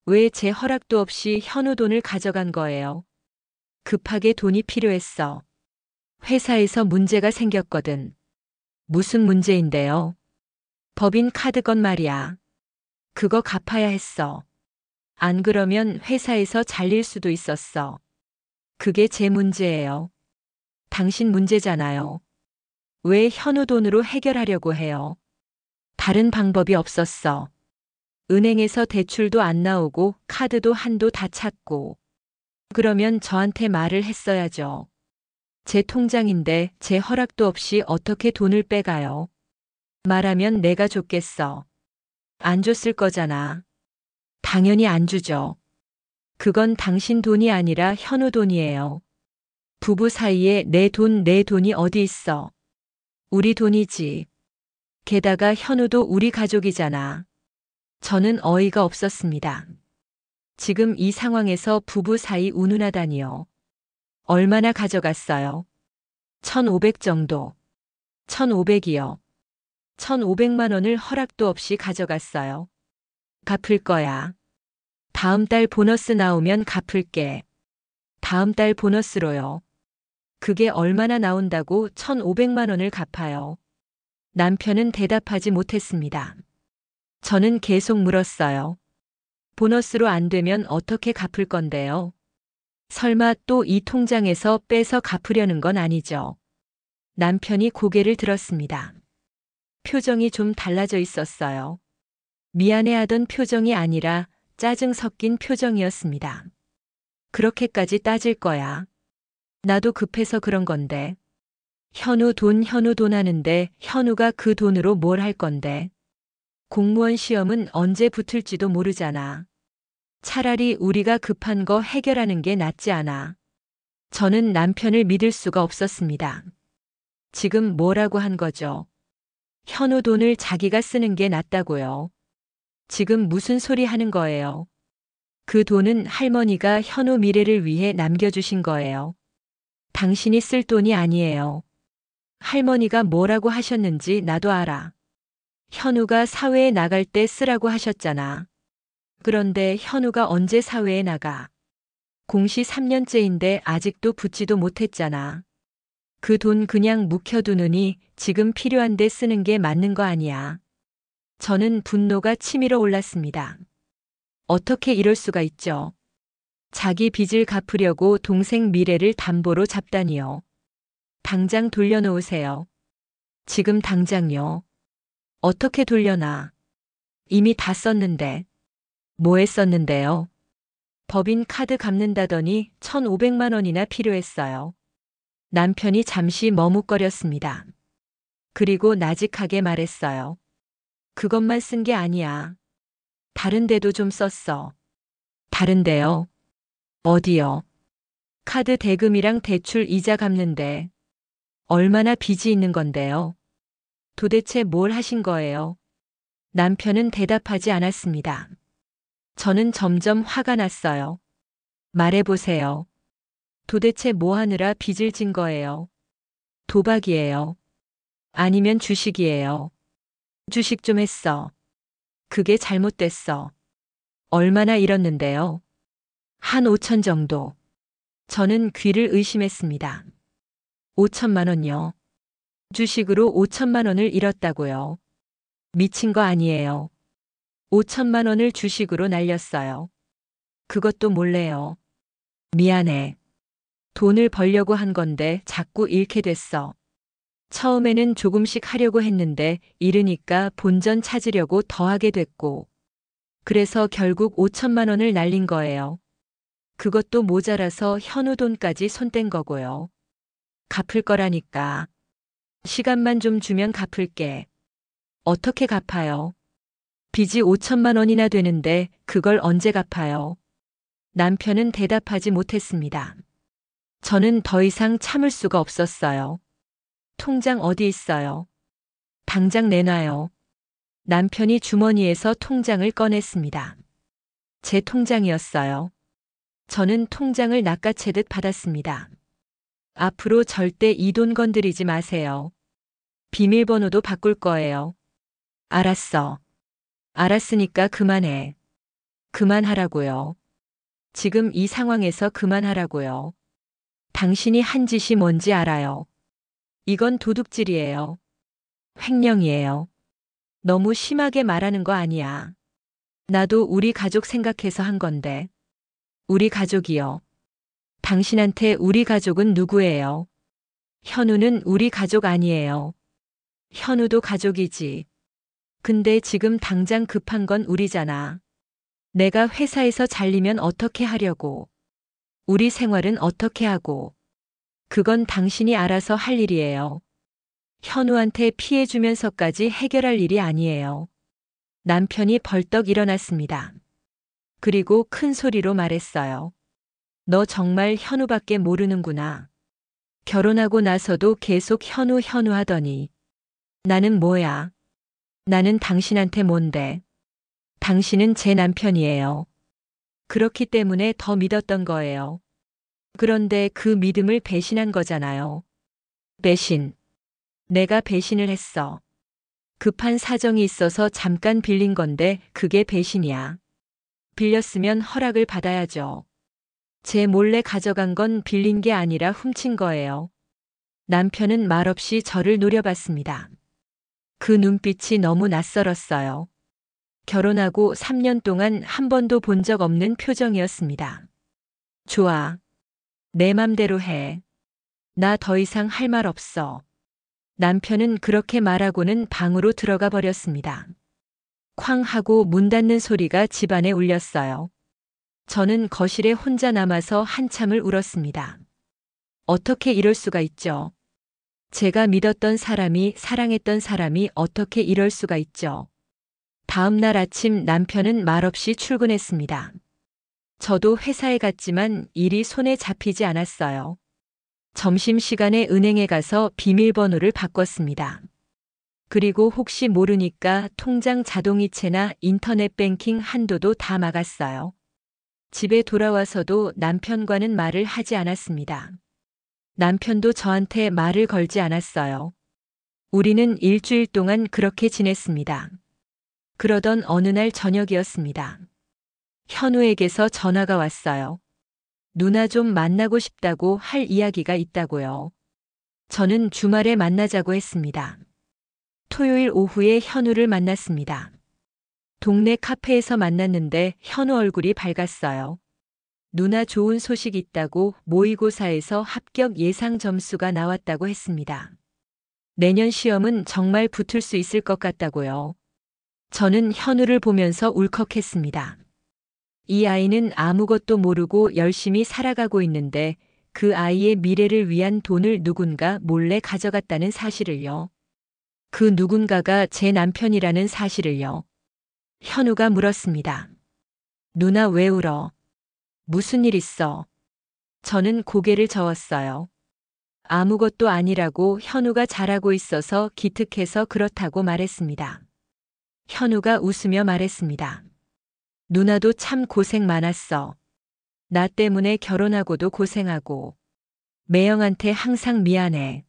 왜 제 허락도 없이 현우 돈을 가져간 거예요? 급하게 돈이 필요했어. 회사에서 문제가 생겼거든. 무슨 문제인데요? 법인 카드 건 말이야. 그거 갚아야 했어. 안 그러면 회사에서 잘릴 수도 있었어. 그게 제 문제예요. 당신 문제잖아요. 왜 현우 돈으로 해결하려고 해요? 다른 방법이 없었어. 은행에서 대출도 안 나오고 카드도 한도 다 찼고. 그러면 저한테 말을 했어야죠. 제 통장인데 제 허락도 없이 어떻게 돈을 빼가요? 말하면 내가 줬겠어. 안 줬을 거잖아. 당연히 안 주죠. 그건 당신 돈이 아니라 현우 돈이에요. 부부 사이에 내 돈이 어디 있어. 우리 돈이지. 게다가 현우도 우리 가족이잖아. 저는 어이가 없었습니다. 지금 이 상황에서 부부 사이 운운하다니요. 얼마나 가져갔어요? 1,500 정도. 1,500이요. 1,500만 원을 허락도 없이 가져갔어요. 갚을 거야. 다음 달 보너스 나오면 갚을게. 다음 달 보너스로요. 그게 얼마나 나온다고 1,500만 원을 갚아요. 남편은 대답하지 못했습니다. 저는 계속 물었어요. 보너스로 안 되면 어떻게 갚을 건데요? 설마 또 이 통장에서 빼서 갚으려는 건 아니죠. 남편이 고개를 들었습니다. 표정이 좀 달라져 있었어요. 미안해하던 표정이 아니라 짜증 섞인 표정이었습니다. 그렇게까지 따질 거야. 나도 급해서 그런 건데. 현우 돈 하는데 현우가 그 돈으로 뭘 할 건데. 공무원 시험은 언제 붙을지도 모르잖아. 차라리 우리가 급한 거 해결하는 게 낫지 않아. 저는 남편을 믿을 수가 없었습니다. 지금 뭐라고 한 거죠? 현우 돈을 자기가 쓰는 게 낫다고요. 지금 무슨 소리 하는 거예요? 그 돈은 할머니가 현우 미래를 위해 남겨주신 거예요. 당신이 쓸 돈이 아니에요. 할머니가 뭐라고 하셨는지 나도 알아. 현우가 사회에 나갈 때 쓰라고 하셨잖아. 그런데 현우가 언제 사회에 나가? 공시 3년째인데 아직도 붙지도 못했잖아. 그 돈 그냥 묵혀두느니 지금 필요한데 쓰는 게 맞는 거 아니야. 저는 분노가 치밀어 올랐습니다. 어떻게 이럴 수가 있죠? 자기 빚을 갚으려고 동생 미래를 담보로 잡다니요. 당장 돌려놓으세요. 지금 당장요. 어떻게 돌려놔? 이미 다 썼는데. 뭐 했었는데요? 법인 카드 갚는다더니 1,500만 원이나 필요했어요. 남편이 잠시 머뭇거렸습니다. 그리고 나직하게 말했어요. 그것만 쓴 게 아니야. 다른 데도 좀 썼어. 다른 데요? 어디요? 카드 대금이랑 대출 이자 갚는데. 얼마나 빚이 있는 건데요? 도대체 뭘 하신 거예요? 남편은 대답하지 않았습니다. 저는 점점 화가 났어요. 말해보세요. 도대체 뭐 하느라 빚을 진 거예요? 도박이에요. 아니면 주식이에요. 주식 좀 했어. 그게 잘못됐어. 얼마나 잃었는데요? 한 5천 정도. 저는 귀를 의심했습니다. 5천만 원요. 주식으로 5천만 원을 잃었다고요. 미친 거 아니에요. 5천만 원을 주식으로 날렸어요. 그것도 몰래요. 미안해. 돈을 벌려고 한 건데 자꾸 잃게 됐어. 처음에는 조금씩 하려고 했는데 잃으니까 본전 찾으려고 더 하게 됐고. 그래서 결국 5천만 원을 날린 거예요. 그것도 모자라서 현우 돈까지 손댄 거고요. 갚을 거라니까. 시간만 좀 주면 갚을게. 어떻게 갚아요? 빚이 5천만 원이나 되는데 그걸 언제 갚아요? 남편은 대답하지 못했습니다. 저는 더 이상 참을 수가 없었어요. 통장 어디 있어요? 당장 내놔요. 남편이 주머니에서 통장을 꺼냈습니다. 제 통장이었어요. 저는 통장을 낚아채듯 받았습니다. 앞으로 절대 이 돈 건드리지 마세요. 비밀번호도 바꿀 거예요. 알았어. 알았으니까 그만해. 그만하라고요. 지금 이 상황에서 그만하라고요. 당신이 한 짓이 뭔지 알아요. 이건 도둑질이에요. 횡령이에요. 너무 심하게 말하는 거 아니야. 나도 우리 가족 생각해서 한 건데. 우리 가족이요. 당신한테 우리 가족은 누구예요? 현우는 우리 가족 아니에요. 현우도 가족이지. 근데 지금 당장 급한 건 우리잖아. 내가 회사에서 잘리면 어떻게 하려고. 우리 생활은 어떻게 하고. 그건 당신이 알아서 할 일이에요. 현우한테 피해 주면서까지 해결할 일이 아니에요. 남편이 벌떡 일어났습니다. 그리고 큰 소리로 말했어요. 너 정말 현우밖에 모르는구나. 결혼하고 나서도 계속 현우 하더니. 나는 뭐야? 나는 당신한테 뭔데? 당신은 제 남편이에요. 그렇기 때문에 더 믿었던 거예요. 그런데 그 믿음을 배신한 거잖아요. 배신. 내가 배신을 했어. 급한 사정이 있어서 잠깐 빌린 건데 그게 배신이야. 빌렸으면 허락을 받아야죠. 제 몰래 가져간 건 빌린 게 아니라 훔친 거예요. 남편은 말없이 저를 노려봤습니다. 그 눈빛이 너무 낯설었어요. 결혼하고 3년 동안 한 번도 본 적 없는 표정이었습니다. 좋아. 내 맘대로 해. 나 더 이상 할 말 없어. 남편은 그렇게 말하고는 방으로 들어가 버렸습니다. 쾅 하고 문 닫는 소리가 집안에 울렸어요. 저는 거실에 혼자 남아서 한참을 울었습니다. 어떻게 이럴 수가 있죠? 제가 믿었던 사람이, 사랑했던 사람이 어떻게 이럴 수가 있죠? 다음 날 아침 남편은 말없이 출근했습니다. 저도 회사에 갔지만 일이 손에 잡히지 않았어요. 점심시간에 은행에 가서 비밀번호를 바꿨습니다. 그리고 혹시 모르니까 통장 자동이체나 인터넷 뱅킹 한도도 다 막았어요. 집에 돌아와서도 남편과는 말을 하지 않았습니다. 남편도 저한테 말을 걸지 않았어요. 우리는 일주일 동안 그렇게 지냈습니다. 그러던 어느 날 저녁이었습니다. 현우에게서 전화가 왔어요. 누나 좀 만나고 싶다고 할 이야기가 있다고요. 저는 주말에 만나자고 했습니다. 토요일 오후에 현우를 만났습니다. 동네 카페에서 만났는데 현우 얼굴이 밝았어요. 누나 좋은 소식 있다고 모의고사에서 합격 예상 점수가 나왔다고 했습니다. 내년 시험은 정말 붙을 수 있을 것 같다고요. 저는 현우를 보면서 울컥했습니다. 이 아이는 아무것도 모르고 열심히 살아가고 있는데 그 아이의 미래를 위한 돈을 누군가 몰래 가져갔다는 사실을요. 그 누군가가 제 남편이라는 사실을요. 현우가 물었습니다. 누나 왜 울어? 무슨 일 있어? 저는 고개를 저었어요. 아무것도 아니라고 현우가 잘하고 있어서 기특해서 그렇다고 말했습니다. 현우가 웃으며 말했습니다. 누나도 참 고생 많았어. 나 때문에 결혼하고도 고생하고. 매형한테 항상 미안해.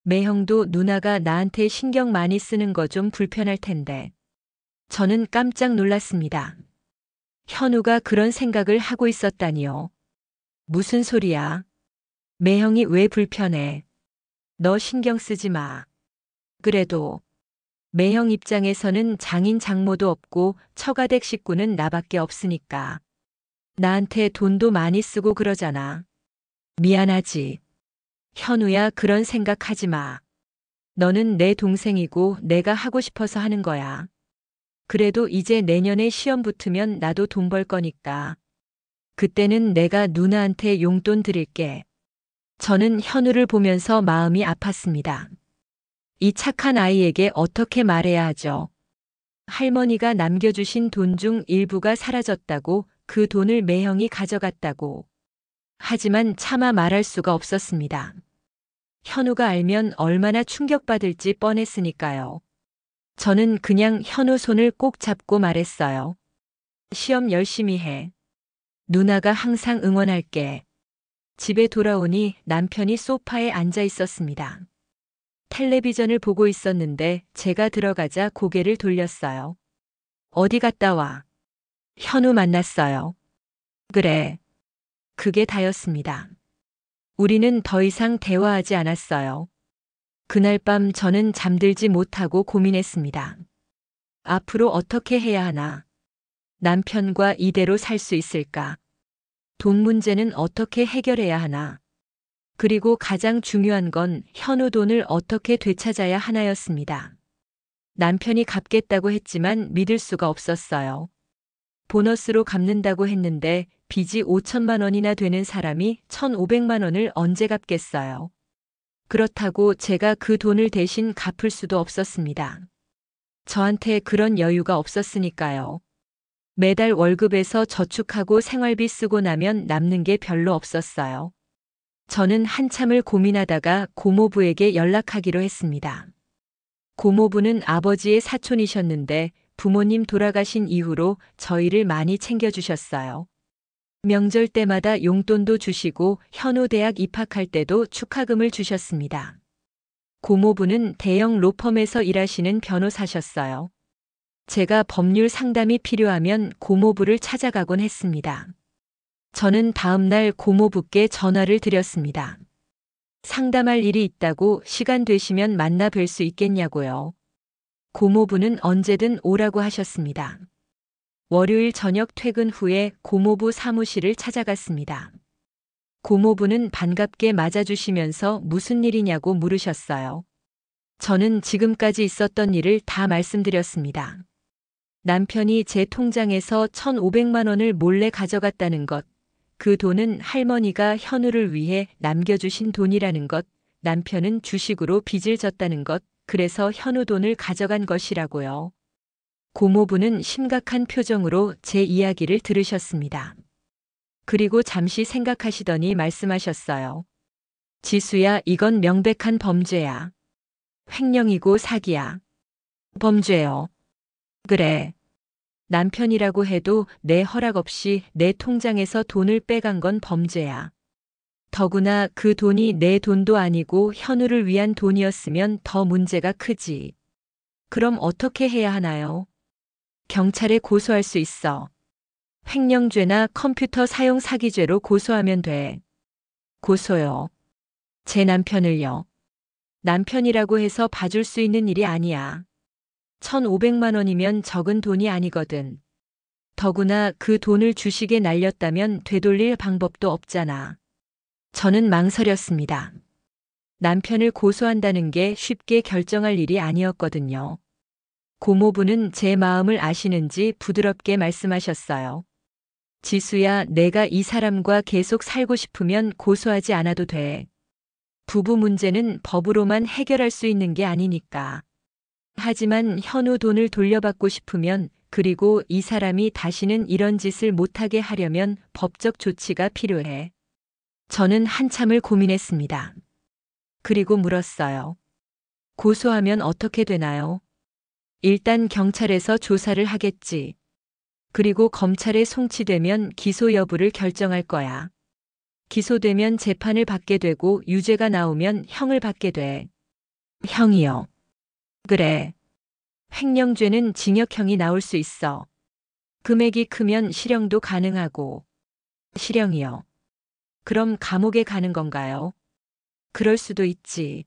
매형도 누나가 나한테 신경 많이 쓰는 거 좀 불편할 텐데. 저는 깜짝 놀랐습니다. 현우가 그런 생각을 하고 있었다니요. 무슨 소리야? 매형이 왜 불편해? 너 신경 쓰지 마. 그래도 매형 입장에서는 장인 장모도 없고 처가댁 식구는 나밖에 없으니까. 나한테 돈도 많이 쓰고 그러잖아. 미안하지. 현우야, 그런 생각하지 마. 너는 내 동생이고 내가 하고 싶어서 하는 거야. 그래도 이제 내년에 시험 붙으면 나도 돈 벌 거니까. 그때는 내가 누나한테 용돈 드릴게. 저는 현우를 보면서 마음이 아팠습니다. 이 착한 아이에게 어떻게 말해야 하죠? 할머니가 남겨주신 돈 중 일부가 사라졌다고, 그 돈을 매형이 가져갔다고. 하지만 차마 말할 수가 없었습니다. 현우가 알면 얼마나 충격받을지 뻔했으니까요. 저는 그냥 현우 손을 꼭 잡고 말했어요. 시험 열심히 해. 누나가 항상 응원할게. 집에 돌아오니 남편이 소파에 앉아 있었습니다. 텔레비전을 보고 있었는데 제가 들어가자 고개를 돌렸어요. 어디 갔다 와? 현우 만났어요. 그래. 그게 다였습니다. 우리는 더 이상 대화하지 않았어요. 그날 밤 저는 잠들지 못하고 고민했습니다. 앞으로 어떻게 해야 하나? 남편과 이대로 살 수 있을까? 돈 문제는 어떻게 해결해야 하나? 그리고 가장 중요한 건 현우 돈을 어떻게 되찾아야 하나였습니다. 남편이 갚겠다고 했지만 믿을 수가 없었어요. 보너스로 갚는다고 했는데 빚이 5천만 원이나 되는 사람이 1,500만 원을 언제 갚겠어요? 그렇다고 제가 그 돈을 대신 갚을 수도 없었습니다. 저한테 그런 여유가 없었으니까요. 매달 월급에서 저축하고 생활비 쓰고 나면 남는 게 별로 없었어요. 저는 한참을 고민하다가 고모부에게 연락하기로 했습니다. 고모부는 아버지의 사촌이셨는데 부모님 돌아가신 이후로 저희를 많이 챙겨주셨어요. 명절 때마다 용돈도 주시고 현우 대학 입학할 때도 축하금을 주셨습니다. 고모부는 대형 로펌에서 일하시는 변호사셨어요. 제가 법률 상담이 필요하면 고모부를 찾아가곤 했습니다. 저는 다음 날 고모부께 전화를 드렸습니다. 상담할 일이 있다고 시간 되시면 만나 뵐 수 있겠냐고요. 고모부는 언제든 오라고 하셨습니다. 월요일 저녁 퇴근 후에 고모부 사무실을 찾아갔습니다. 고모부는 반갑게 맞아주시면서 무슨 일이냐고 물으셨어요. 저는 지금까지 있었던 일을 다 말씀드렸습니다. 남편이 제 통장에서 1,500만 원을 몰래 가져갔다는 것, 그 돈은 할머니가 현우를 위해 남겨주신 돈이라는 것, 남편은 주식으로 빚을 졌다는 것, 그래서 현우 돈을 가져간 것이라고요. 고모부는 심각한 표정으로 제 이야기를 들으셨습니다. 그리고 잠시 생각하시더니 말씀하셨어요. 지수야, 이건 명백한 범죄야. 횡령이고 사기야. 범죄요. 그래. 남편이라고 해도 내 허락 없이 내 통장에서 돈을 빼간 건 범죄야. 더구나 그 돈이 내 돈도 아니고 현우를 위한 돈이었으면 더 문제가 크지. 그럼 어떻게 해야 하나요? 경찰에 고소할 수 있어. 횡령죄나 컴퓨터 사용 사기죄로 고소하면 돼. 고소요. 제 남편을요. 남편이라고 해서 봐줄 수 있는 일이 아니야. 1,500만 원이면 적은 돈이 아니거든. 더구나 그 돈을 주식에 날렸다면 되돌릴 방법도 없잖아. 저는 망설였습니다. 남편을 고소한다는 게 쉽게 결정할 일이 아니었거든요. 고모부는 제 마음을 아시는지 부드럽게 말씀하셨어요. 지수야, 내가 이 사람과 계속 살고 싶으면 고소하지 않아도 돼. 부부 문제는 법으로만 해결할 수 있는 게 아니니까. 하지만 현우 돈을 돌려받고 싶으면, 그리고 이 사람이 다시는 이런 짓을 못하게 하려면 법적 조치가 필요해. 저는 한참을 고민했습니다. 그리고 물었어요. 고소하면 어떻게 되나요? 일단 경찰에서 조사를 하겠지. 그리고 검찰에 송치되면 기소 여부를 결정할 거야. 기소되면 재판을 받게 되고 유죄가 나오면 형을 받게 돼. 형이요. 그래. 횡령죄는 징역형이 나올 수 있어. 금액이 크면 실형도 가능하고. 실형이요. 그럼 감옥에 가는 건가요? 그럴 수도 있지.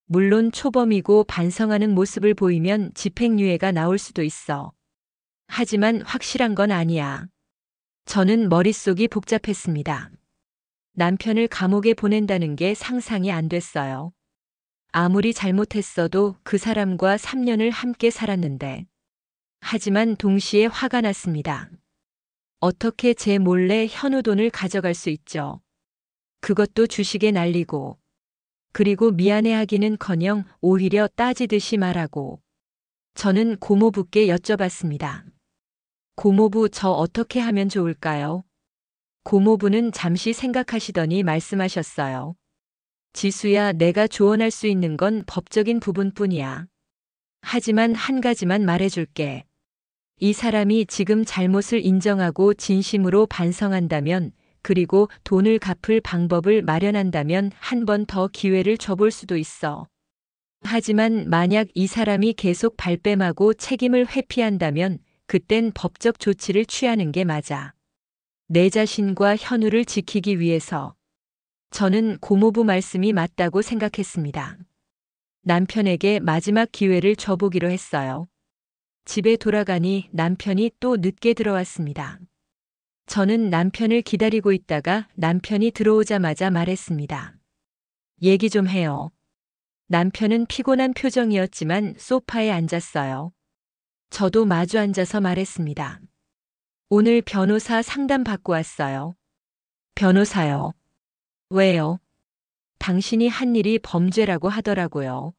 물론 초범이고 반성하는 모습을 보이면 집행유예가 나올 수도 있어. 하지만 확실한 건 아니야. 저는 머릿속이 복잡했습니다. 남편을 감옥에 보낸다는 게 상상이 안 됐어요. 아무리 잘못했어도 그 사람과 3년을 함께 살았는데. 하지만 동시에 화가 났습니다. 어떻게 제 몰래 현우 돈을 가져갈 수 있죠? 그것도 주식에 날리고. 그리고 미안해하기는커녕 오히려 따지듯이 말하고. 저는 고모부께 여쭤봤습니다. 고모부, 저 어떻게 하면 좋을까요? 고모부는 잠시 생각하시더니 말씀하셨어요. 지수야, 내가 조언할 수 있는 건 법적인 부분뿐이야. 하지만 한 가지만 말해줄게. 이 사람이 지금 잘못을 인정하고 진심으로 반성한다면, 그리고 돈을 갚을 방법을 마련한다면 한 번 더 기회를 줘볼 수도 있어. 하지만 만약 이 사람이 계속 발뺌하고 책임을 회피한다면 그땐 법적 조치를 취하는 게 맞아. 내 자신과 현우를 지키기 위해서. 저는 고모부 말씀이 맞다고 생각했습니다. 남편에게 마지막 기회를 줘보기로 했어요. 집에 돌아가니 남편이 또 늦게 들어왔습니다. 저는 남편을 기다리고 있다가 남편이 들어오자마자 말했습니다. 얘기 좀 해요. 남편은 피곤한 표정이었지만 소파에 앉았어요. 저도 마주 앉아서 말했습니다. 오늘 변호사 상담 받고 왔어요. 변호사요? 왜요? 당신이 한 일이 범죄라고 하더라고요.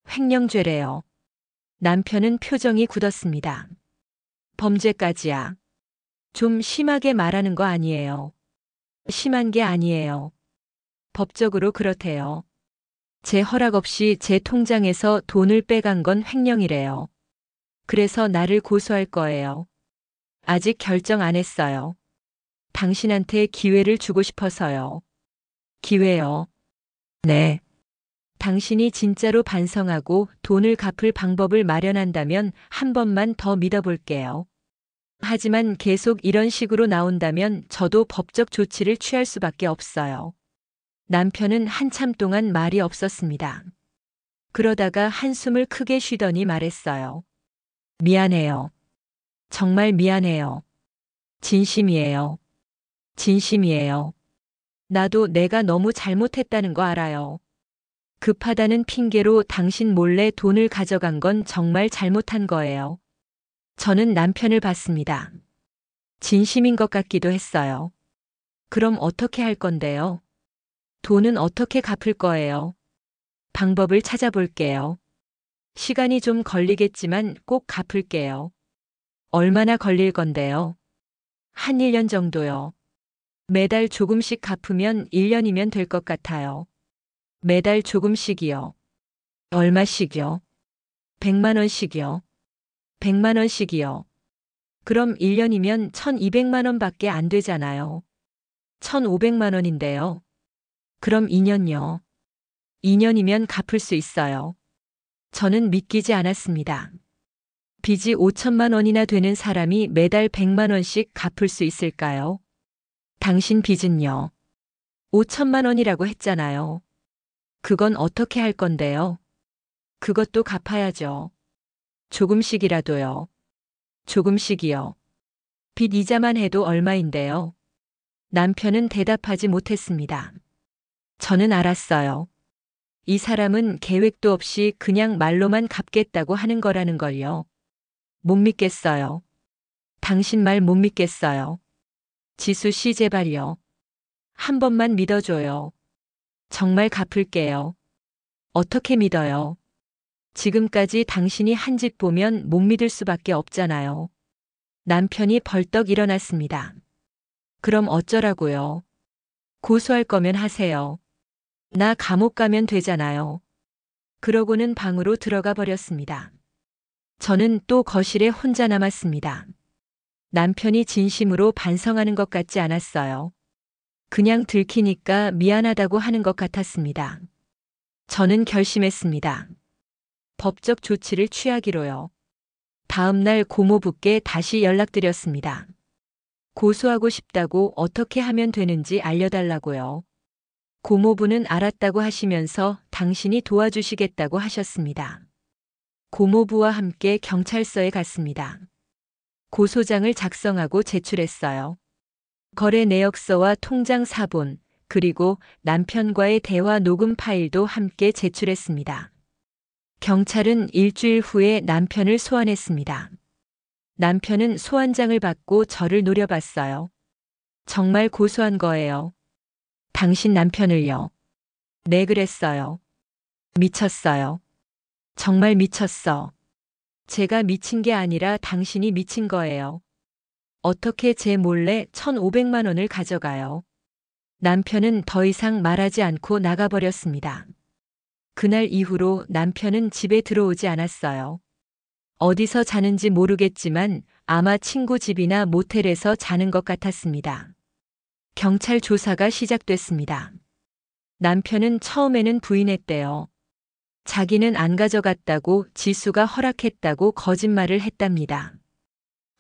횡령죄래요. 남편은 표정이 굳었습니다. 범죄까지야. 좀 심하게 말하는 거 아니에요. 심한 게 아니에요. 법적으로 그렇대요. 제 허락 없이 제 통장에서 돈을 빼간 건 횡령이래요. 그래서 나를 고소할 거예요. 아직 결정 안 했어요. 당신한테 기회를 주고 싶어서요. 기회요? 네. 당신이 진짜로 반성하고 돈을 갚을 방법을 마련한다면 한 번만 더 믿어볼게요. 하지만 계속 이런 식으로 나온다면 저도 법적 조치를 취할 수밖에 없어요. 남편은 한참 동안 말이 없었습니다. 그러다가 한숨을 크게 쉬더니 말했어요. 미안해요. 정말 미안해요. 진심이에요. 진심이에요. 나도 내가 너무 잘못했다는 거 알아요. 급하다는 핑계로 당신 몰래 돈을 가져간 건 정말 잘못한 거예요. 저는 남편을 봤습니다. 진심인 것 같기도 했어요. 그럼 어떻게 할 건데요? 돈은 어떻게 갚을 거예요? 방법을 찾아볼게요. 시간이 좀 걸리겠지만 꼭 갚을게요. 얼마나 걸릴 건데요? 한 1년 정도요. 매달 조금씩 갚으면 1년이면 될 것 같아요. 매달 조금씩이요. 얼마씩이요? 100만 원씩이요. 100만 원씩이요. 그럼 1년이면 1200만 원밖에 안 되잖아요. 1500만 원인데요. 그럼 2년요. 2년이면 갚을 수 있어요. 저는 믿기지 않았습니다. 빚이 5천만 원이나 되는 사람이 매달 100만 원씩 갚을 수 있을까요? 당신 빚은요. 5천만 원이라고 했잖아요. 그건 어떻게 할 건데요? 그것도 갚아야죠. 조금씩이라도요. 조금씩이요. 빚 이자만 해도 얼마인데요? 남편은 대답하지 못했습니다. 저는 알았어요. 이 사람은 계획도 없이 그냥 말로만 갚겠다고 하는 거라는 걸요. 못 믿겠어요. 당신 말 못 믿겠어요. 지수 씨, 제발요. 한 번만 믿어줘요. 정말 갚을게요. 어떻게 믿어요? 지금까지 당신이 한 짓 보면 못 믿을 수밖에 없잖아요. 남편이 벌떡 일어났습니다. 그럼 어쩌라고요? 고소할 거면 하세요. 나 감옥 가면 되잖아요. 그러고는 방으로 들어가 버렸습니다. 저는 또 거실에 혼자 남았습니다. 남편이 진심으로 반성하는 것 같지 않았어요. 그냥 들키니까 미안하다고 하는 것 같았습니다. 저는 결심했습니다. 법적 조치를 취하기로요. 다음 날 고모부께 다시 연락드렸습니다. 고소하고 싶다고 어떻게 하면 되는지 알려달라고요. 고모부는 알았다고 하시면서 당신이 도와주시겠다고 하셨습니다. 고모부와 함께 경찰서에 갔습니다. 고소장을 작성하고 제출했어요. 거래 내역서와 통장 사본, 그리고 남편과의 대화 녹음 파일도 함께 제출했습니다. 경찰은 일주일 후에 남편을 소환했습니다. 남편은 소환장을 받고 저를 노려봤어요. 정말 고소한 거예요. 당신 남편을요. 네, 그랬어요. 미쳤어요. 정말 미쳤어. 제가 미친 게 아니라 당신이 미친 거예요. 어떻게 제 몰래 1,500만 원을 가져가요? 남편은 더 이상 말하지 않고 나가버렸습니다. 그날 이후로 남편은 집에 들어오지 않았어요. 어디서 자는지 모르겠지만 아마 친구 집이나 모텔에서 자는 것 같았습니다. 경찰 조사가 시작됐습니다. 남편은 처음에는 부인했대요. 자기는 안 가져갔다고, 지수가 허락했다고 거짓말을 했답니다.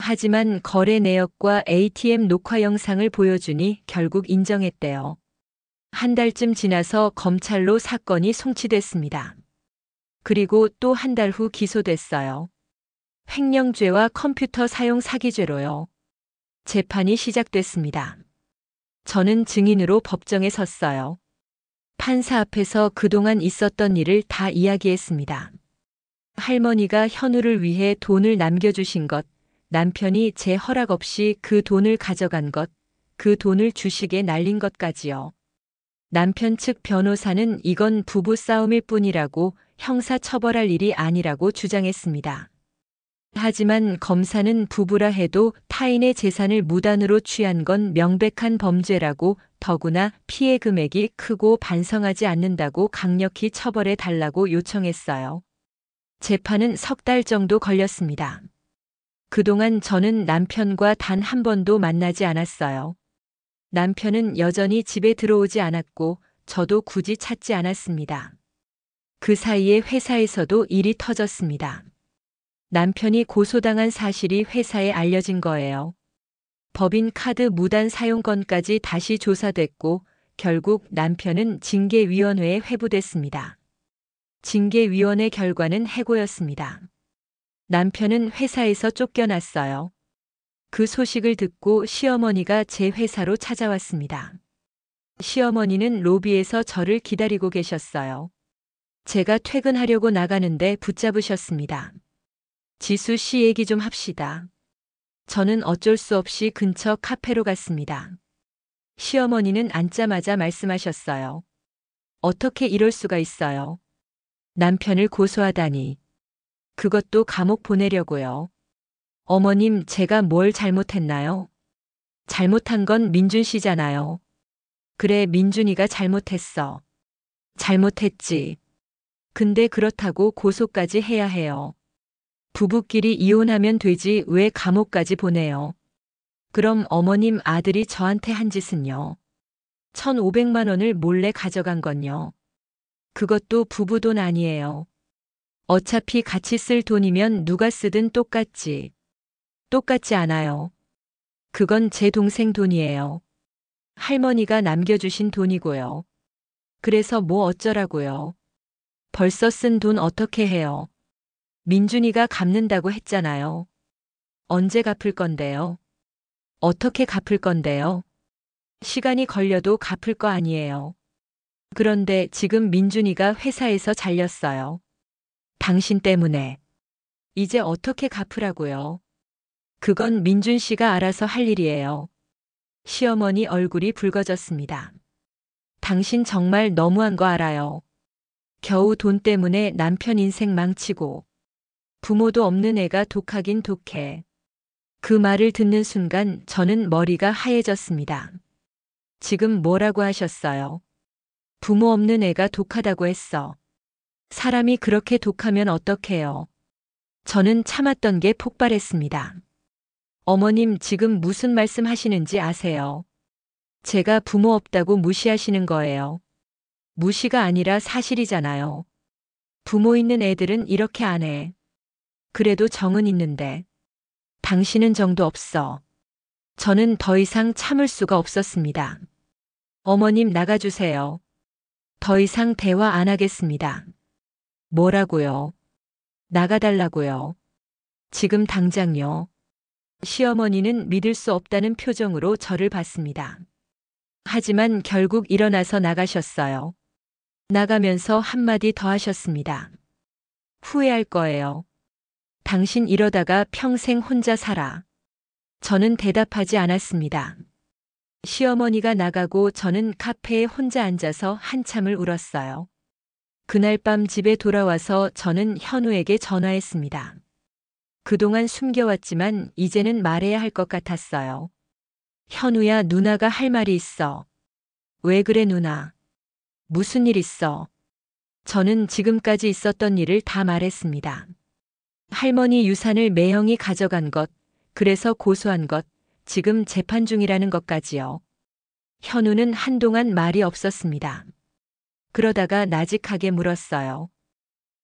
하지만 거래 내역과 ATM 녹화 영상을 보여주니 결국 인정했대요. 한 달쯤 지나서 검찰로 사건이 송치됐습니다. 그리고 또 한 달 후 기소됐어요. 횡령죄와 컴퓨터 사용 사기죄로요. 재판이 시작됐습니다. 저는 증인으로 법정에 섰어요. 판사 앞에서 그동안 있었던 일을 다 이야기했습니다. 할머니가 현우를 위해 돈을 남겨주신 것, 남편이 제 허락 없이 그 돈을 가져간 것, 그 돈을 주식에 날린 것까지요. 남편 측 변호사는 이건 부부 싸움일 뿐이라고, 형사 처벌할 일이 아니라고 주장했습니다. 하지만 검사는 부부라 해도 타인의 재산을 무단으로 취한 건 명백한 범죄라고, 더구나 피해 금액이 크고 반성하지 않는다고 강력히 처벌해 달라고 요청했어요. 재판은 석 달 정도 걸렸습니다. 그동안 저는 남편과 단 한 번도 만나지 않았어요. 남편은 여전히 집에 들어오지 않았고 저도 굳이 찾지 않았습니다. 그 사이에 회사에서도 일이 터졌습니다. 남편이 고소당한 사실이 회사에 알려진 거예요. 법인카드 무단 사용 건까지 다시 조사됐고 결국 남편은 징계위원회에 회부됐습니다. 징계위원회 결과는 해고였습니다. 남편은 회사에서 쫓겨났어요. 그 소식을 듣고 시어머니가 제 회사로 찾아왔습니다. 시어머니는 로비에서 저를 기다리고 계셨어요. 제가 퇴근하려고 나가는데 붙잡으셨습니다. 지수 씨, 얘기 좀 합시다. 저는 어쩔 수 없이 근처 카페로 갔습니다. 시어머니는 앉자마자 말씀하셨어요. 어떻게 이럴 수가 있어요? 남편을 고소하다니. 그것도 감옥 보내려고요. 어머님, 제가 뭘 잘못했나요? 잘못한 건 민준 씨잖아요. 그래, 민준이가 잘못했어. 잘못했지. 근데 그렇다고 고소까지 해야 해요. 부부끼리 이혼하면 되지 왜 감옥까지 보내요? 그럼 어머님, 아들이 저한테 한 짓은요? 1,500만 원을 몰래 가져간 건요? 그것도 부부 돈 아니에요. 어차피 같이 쓸 돈이면 누가 쓰든 똑같지. 똑같지 않아요. 그건 제 동생 돈이에요. 할머니가 남겨주신 돈이고요. 그래서 뭐 어쩌라고요. 벌써 쓴 돈 어떻게 해요? 민준이가 갚는다고 했잖아요. 언제 갚을 건데요? 어떻게 갚을 건데요? 시간이 걸려도 갚을 거 아니에요. 그런데 지금 민준이가 회사에서 잘렸어요. 당신 때문에. 이제 어떻게 갚으라고요? 그건 민준 씨가 알아서 할 일이에요. 시어머니 얼굴이 붉어졌습니다. 당신 정말 너무한 거 알아요. 겨우 돈 때문에 남편 인생 망치고 부모도 없는 애가 독하긴 독해. 그 말을 듣는 순간 저는 머리가 하얘졌습니다. 지금 뭐라고 하셨어요? 부모 없는 애가 독하다고 했어. 사람이 그렇게 독하면 어떡해요? 저는 참았던 게 폭발했습니다. 어머님, 지금 무슨 말씀 하시는지 아세요? 제가 부모 없다고 무시하시는 거예요. 무시가 아니라 사실이잖아요. 부모 있는 애들은 이렇게 안 해. 그래도 정은 있는데. 당신은 정도 없어. 저는 더 이상 참을 수가 없었습니다. 어머님, 나가주세요. 더 이상 대화 안 하겠습니다. 뭐라고요? 나가달라고요. 지금 당장요. 시어머니는 믿을 수 없다는 표정으로 저를 봤습니다. 하지만 결국 일어나서 나가셨어요. 나가면서 한마디 더 하셨습니다. 후회할 거예요. 당신 이러다가 평생 혼자 살아. 저는 대답하지 않았습니다. 시어머니가 나가고 저는 카페에 혼자 앉아서 한참을 울었어요. 그날 밤 집에 돌아와서 저는 현우에게 전화했습니다. 그동안 숨겨왔지만 이제는 말해야 할 것 같았어요. 현우야, 누나가 할 말이 있어. 왜 그래, 누나? 무슨 일 있어? 저는 지금까지 있었던 일을 다 말했습니다. 할머니 유산을 매형이 가져간 것, 그래서 고소한 것, 지금 재판 중이라는 것까지요. 현우는 한동안 말이 없었습니다. 그러다가 나직하게 물었어요.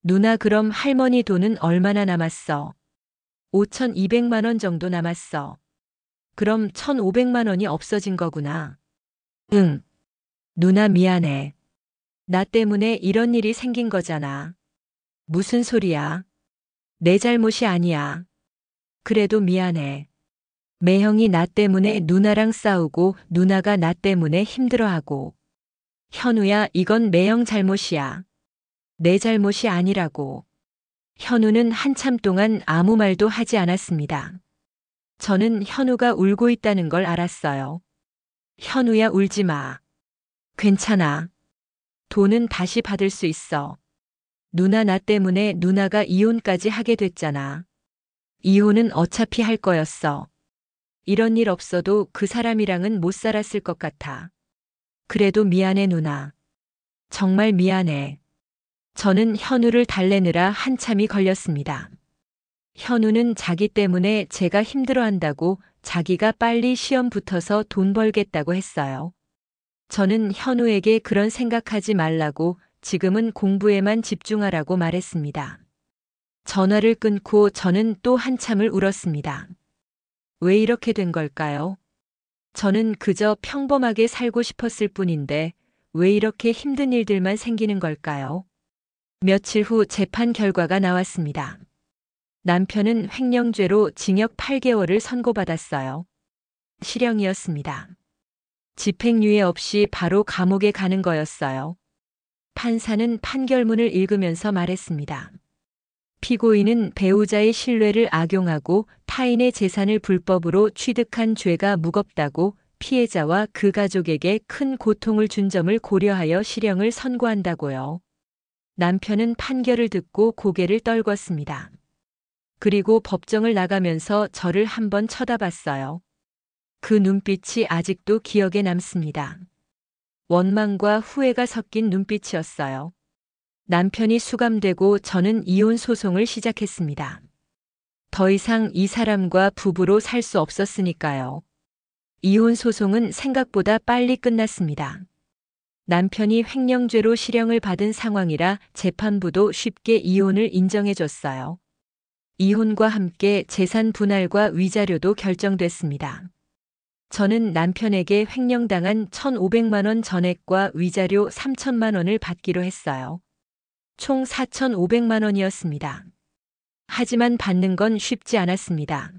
누나, 그럼 할머니 돈은 얼마나 남았어? 5,200만 원 정도 남았어. 그럼 1,500만 원이 없어진 거구나. 응. 누나 미안해. 나 때문에 이런 일이 생긴 거잖아. 무슨 소리야? 내 잘못이 아니야. 그래도 미안해. 매형이 나 때문에 누나랑 싸우고 누나가 나 때문에 힘들어하고. 현우야, 이건 매형 잘못이야. 내 잘못이 아니라고. 현우는 한참 동안 아무 말도 하지 않았습니다. 저는 현우가 울고 있다는 걸 알았어요. 현우야, 울지 마. 괜찮아. 돈은 다시 받을 수 있어. 누나, 나 때문에 누나가 이혼까지 하게 됐잖아. 이혼은 어차피 할 거였어. 이런 일 없어도 그 사람이랑은 못 살았을 것 같아. 그래도 미안해, 누나. 정말 미안해. 저는 현우를 달래느라 한참이 걸렸습니다. 현우는 자기 때문에 제가 힘들어한다고 자기가 빨리 시험 붙어서 돈 벌겠다고 했어요. 저는 현우에게 그런 생각하지 말라고, 지금은 공부에만 집중하라고 말했습니다. 전화를 끊고 저는 또 한참을 울었습니다. 왜 이렇게 된 걸까요? 저는 그저 평범하게 살고 싶었을 뿐인데 왜 이렇게 힘든 일들만 생기는 걸까요? 며칠 후 재판 결과가 나왔습니다. 남편은 횡령죄로 징역 8개월을 선고받았어요. 실형이었습니다. 집행유예 없이 바로 감옥에 가는 거였어요. 판사는 판결문을 읽으면서 말했습니다. 피고인은 배우자의 신뢰를 악용하고 타인의 재산을 불법으로 취득한 죄가 무겁다고 피해자와 그 가족에게 큰 고통을 준 점을 고려하여 실형을 선고한다고요. 남편은 판결을 듣고 고개를 떨궜습니다. 그리고 법정을 나가면서 저를 한번 쳐다봤어요. 그 눈빛이 아직도 기억에 남습니다. 원망과 후회가 섞인 눈빛이었어요. 남편이 수감되고 저는 이혼 소송을 시작했습니다. 더 이상 이 사람과 부부로 살 수 없었으니까요. 이혼 소송은 생각보다 빨리 끝났습니다. 남편이 횡령죄로 실형을 받은 상황이라 재판부도 쉽게 이혼을 인정해줬어요. 이혼과 함께 재산 분할과 위자료도 결정됐습니다. 저는 남편에게 횡령당한 1,500만 원 전액과 위자료 3천만 원을 받기로 했어요. 총 4,500만 원이었습니다. 하지만 받는 건 쉽지 않았습니다.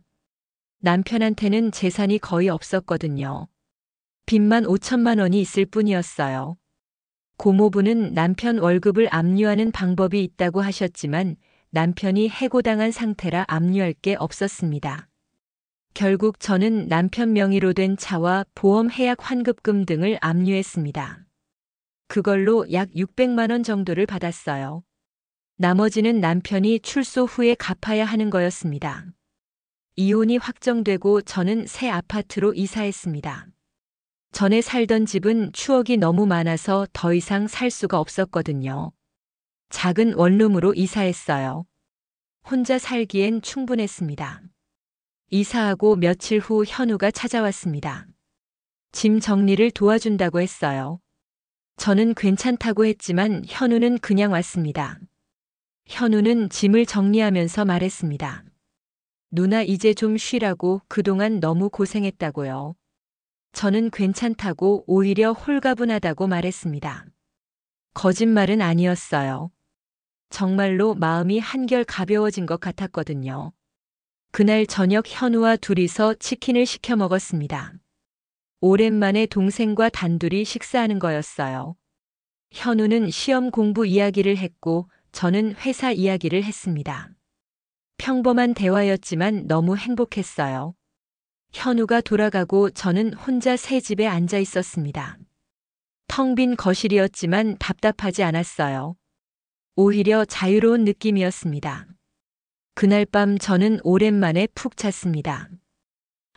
남편한테는 재산이 거의 없었거든요. 빚만 5천만 원이 있을 뿐이었어요. 고모부는 남편 월급을 압류하는 방법이 있다고 하셨지만 남편이 해고당한 상태라 압류할 게 없었습니다. 결국 저는 남편 명의로 된 차와 보험 해약 환급금 등을 압류했습니다. 그걸로 약 600만 원 정도를 받았어요. 나머지는 남편이 출소 후에 갚아야 하는 거였습니다. 이혼이 확정되고 저는 새 아파트로 이사했습니다. 전에 살던 집은 추억이 너무 많아서 더 이상 살 수가 없었거든요. 작은 원룸으로 이사했어요. 혼자 살기엔 충분했습니다. 이사하고 며칠 후 현우가 찾아왔습니다. 짐 정리를 도와준다고 했어요. 저는 괜찮다고 했지만 현우는 그냥 왔습니다. 현우는 짐을 정리하면서 말했습니다. 누나, 이제 좀 쉬라고. 그동안 너무 고생했다고요. 저는 괜찮다고, 오히려 홀가분하다고 말했습니다. 거짓말은 아니었어요. 정말로 마음이 한결 가벼워진 것 같았거든요. 그날 저녁 현우와 둘이서 치킨을 시켜 먹었습니다. 오랜만에 동생과 단둘이 식사하는 거였어요. 현우는 시험 공부 이야기를 했고 저는 회사 이야기를 했습니다. 평범한 대화였지만 너무 행복했어요. 현우가 돌아가고 저는 혼자 새 집에 앉아 있었습니다. 텅 빈 거실이었지만 답답하지 않았어요. 오히려 자유로운 느낌이었습니다. 그날 밤 저는 오랜만에 푹 잤습니다.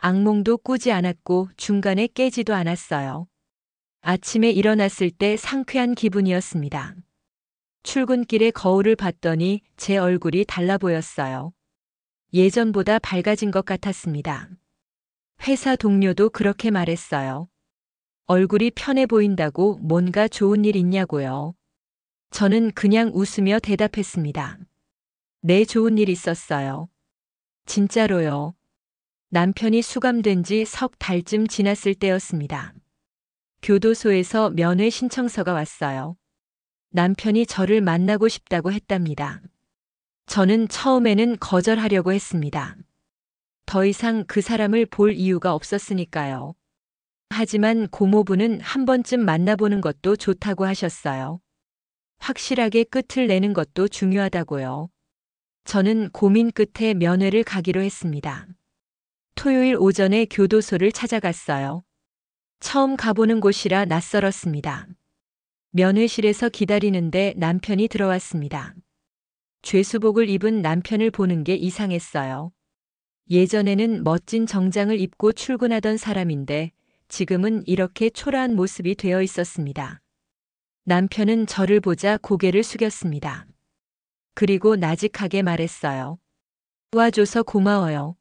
악몽도 꾸지 않았고 중간에 깨지도 않았어요. 아침에 일어났을 때 상쾌한 기분이었습니다. 출근길에 거울을 봤더니 제 얼굴이 달라 보였어요. 예전보다 밝아진 것 같았습니다. 회사 동료도 그렇게 말했어요. 얼굴이 편해 보인다고 뭔가 좋은 일 있냐고요. 저는 그냥 웃으며 대답했습니다. 네, 좋은 일 있었어요. 진짜로요. 남편이 수감된 지 석 달쯤 지났을 때였습니다. 교도소에서 면회 신청서가 왔어요. 남편이 저를 만나고 싶다고 했답니다. 저는 처음에는 거절하려고 했습니다. 더 이상 그 사람을 볼 이유가 없었으니까요. 하지만 고모부는 한 번쯤 만나보는 것도 좋다고 하셨어요. 확실하게 끝을 내는 것도 중요하다고요. 저는 고민 끝에 면회를 가기로 했습니다. 토요일 오전에 교도소를 찾아갔어요. 처음 가보는 곳이라 낯설었습니다. 면회실에서 기다리는데 남편이 들어왔습니다. 죄수복을 입은 남편을 보는 게 이상했어요. 예전에는 멋진 정장을 입고 출근하던 사람인데 지금은 이렇게 초라한 모습이 되어 있었습니다. 남편은 저를 보자 고개를 숙였습니다. 그리고 나직하게 말했어요. 도와줘서 고마워요.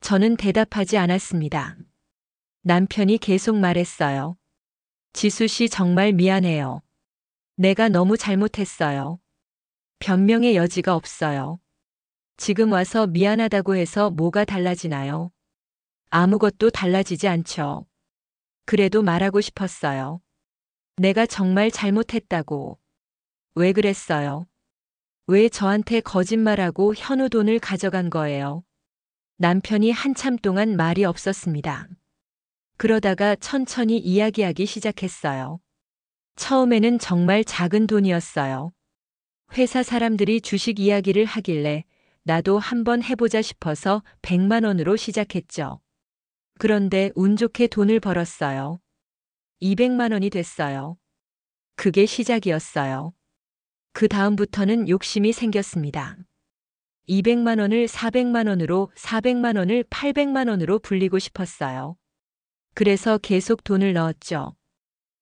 저는 대답하지 않았습니다. 남편이 계속 말했어요. 지수 씨 정말 미안해요. 내가 너무 잘못했어요. 변명의 여지가 없어요. 지금 와서 미안하다고 해서 뭐가 달라지나요? 아무것도 달라지지 않죠. 그래도 말하고 싶었어요. 내가 정말 잘못했다고. 왜 그랬어요? 왜 저한테 거짓말하고 현우 돈을 가져간 거예요? 남편이 한참 동안 말이 없었습니다. 그러다가 천천히 이야기하기 시작했어요. 처음에는 정말 작은 돈이었어요. 회사 사람들이 주식 이야기를 하길래 나도 한번 해보자 싶어서 100만 원으로 시작했죠. 그런데 운 좋게 돈을 벌었어요. 200만 원이 됐어요. 그게 시작이었어요. 그 다음부터는 욕심이 생겼습니다. 200만 원을 400만 원으로, 400만 원을 800만 원으로 불리고 싶었어요. 그래서 계속 돈을 넣었죠.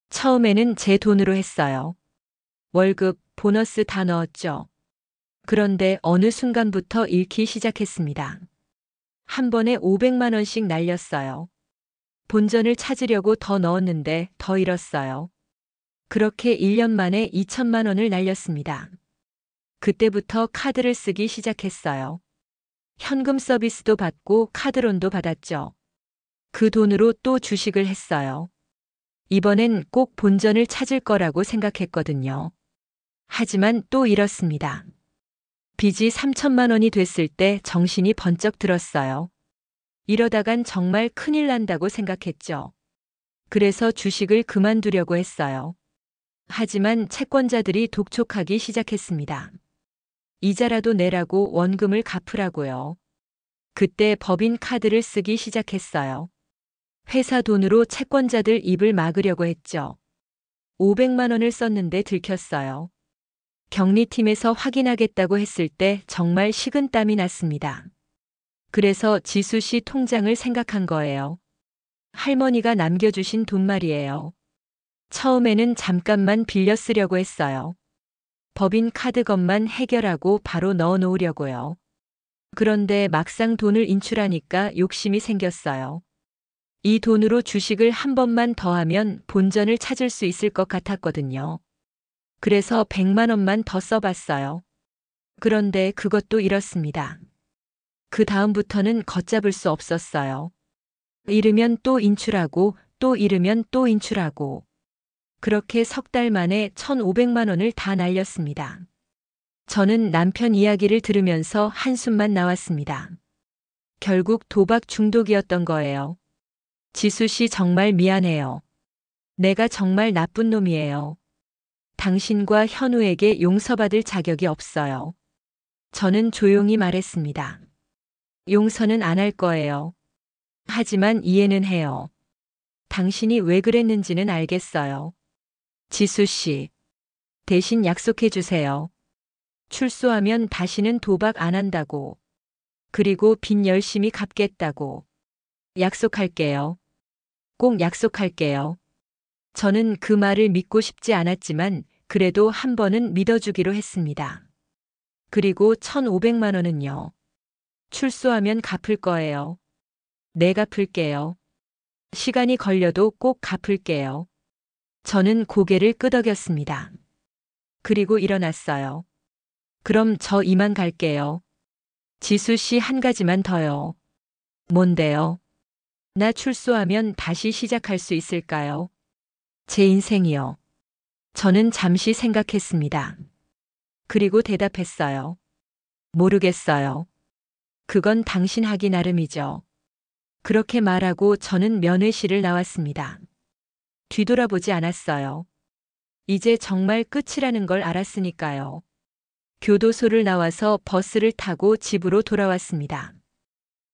처음에는 제 돈으로 했어요. 월급, 보너스 다 넣었죠. 그런데 어느 순간부터 잃기 시작했습니다. 한 번에 500만 원씩 날렸어요. 본전을 찾으려고 더 넣었는데 더 잃었어요. 그렇게 1년 만에 2천만 원을 날렸습니다. 그때부터 카드를 쓰기 시작했어요. 현금 서비스도 받고 카드론도 받았죠. 그 돈으로 또 주식을 했어요. 이번엔 꼭 본전을 찾을 거라고 생각했거든요. 하지만 또 잃었습니다. 빚이 3천만 원이 됐을 때 정신이 번쩍 들었어요. 이러다간 정말 큰일 난다고 생각했죠. 그래서 주식을 그만두려고 했어요. 하지만 채권자들이 독촉하기 시작했습니다. 이자라도 내라고, 원금을 갚으라고요. 그때 법인 카드를 쓰기 시작했어요. 회사 돈으로 채권자들 입을 막으려고 했죠. 500만 원을 썼는데 들켰어요. 격리팀에서 확인하겠다고 했을 때 정말 식은땀이 났습니다. 그래서 지수 씨 통장을 생각한 거예요. 할머니가 남겨주신 돈 말이에요. 처음에는 잠깐만 빌려 쓰려고 했어요. 법인 카드 것만 해결하고 바로 넣어 놓으려고요. 그런데 막상 돈을 인출하니까 욕심이 생겼어요. 이 돈으로 주식을 한 번만 더 하면 본전을 찾을 수 있을 것 같았거든요. 그래서 100만 원만 더 써봤어요. 그런데 그것도 잃었습니다. 그 다음부터는 걷잡을 수 없었어요. 잃으면 또 인출하고 또 잃으면 또 인출하고. 그렇게 석 달 만에 1,500만 원을 다 날렸습니다. 저는 남편 이야기를 들으면서 한숨만 나왔습니다. 결국 도박 중독이었던 거예요. 지수 씨 정말 미안해요. 내가 정말 나쁜 놈이에요. 당신과 현우에게 용서받을 자격이 없어요. 저는 조용히 말했습니다. 용서는 안 할 거예요. 하지만 이해는 해요. 당신이 왜 그랬는지는 알겠어요. 지수 씨, 대신 약속해 주세요. 출소하면 다시는 도박 안 한다고. 그리고 빚 열심히 갚겠다고. 약속할게요. 꼭 약속할게요. 저는 그 말을 믿고 싶지 않았지만 그래도 한 번은 믿어주기로 했습니다. 그리고 1,500만 원은요. 출소하면 갚을 거예요. 네, 갚을게요. 시간이 걸려도 꼭 갚을게요. 저는 고개를 끄덕였습니다. 그리고 일어났어요. 그럼 저 이만 갈게요. 지수 씨 한 가지만 더요. 뭔데요? 나 출소하면 다시 시작할 수 있을까요? 제 인생이요. 저는 잠시 생각했습니다. 그리고 대답했어요. 모르겠어요. 그건 당신 하기 나름이죠. 그렇게 말하고 저는 면회실을 나왔습니다. 뒤돌아보지 않았어요. 이제 정말 끝이라는 걸 알았으니까요. 교도소를 나와서 버스를 타고 집으로 돌아왔습니다.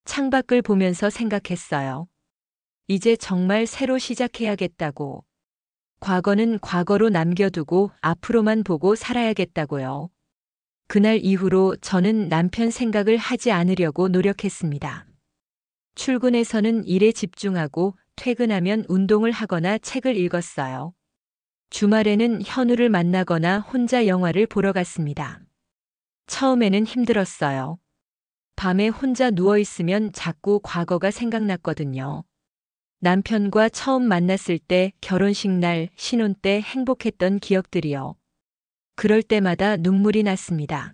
창밖을 보면서 생각했어요. 이제 정말 새로 시작해야겠다고. 과거는 과거로 남겨두고 앞으로만 보고 살아야겠다고요. 그날 이후로 저는 남편 생각을 하지 않으려고 노력했습니다. 출근해서는 일에 집중하고 퇴근하면 운동을 하거나 책을 읽었어요. 주말에는 현우를 만나거나 혼자 영화를 보러 갔습니다. 처음에는 힘들었어요. 밤에 혼자 누워있으면 자꾸 과거가 생각났거든요. 남편과 처음 만났을 때, 결혼식 날, 신혼 때 행복했던 기억들이요. 그럴 때마다 눈물이 났습니다.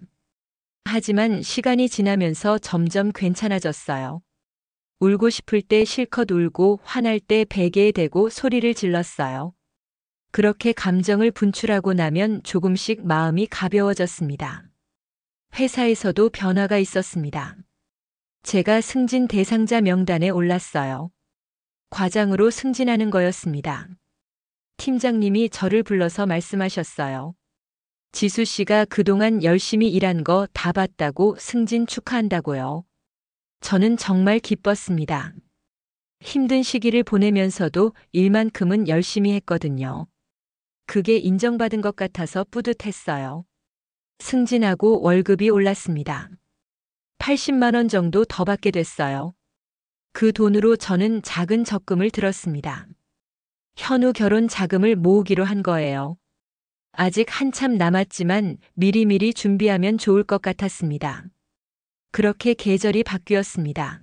하지만 시간이 지나면서 점점 괜찮아졌어요. 울고 싶을 때 실컷 울고 화날 때 베개에 대고 소리를 질렀어요. 그렇게 감정을 분출하고 나면 조금씩 마음이 가벼워졌습니다. 회사에서도 변화가 있었습니다. 제가 승진 대상자 명단에 올랐어요. 과장으로 승진하는 거였습니다. 팀장님이 저를 불러서 말씀하셨어요. 지수 씨가 그동안 열심히 일한 거 다 봤다고 승진 축하한다고요. 저는 정말 기뻤습니다. 힘든 시기를 보내면서도 일만큼은 열심히 했거든요. 그게 인정받은 것 같아서 뿌듯했어요. 승진하고 월급이 올랐습니다. 80만 원 정도 더 받게 됐어요. 그 돈으로 저는 작은 적금을 들었습니다. 현우 결혼 자금을 모으기로 한 거예요. 아직 한참 남았지만 미리미리 준비하면 좋을 것 같았습니다. 그렇게 계절이 바뀌었습니다.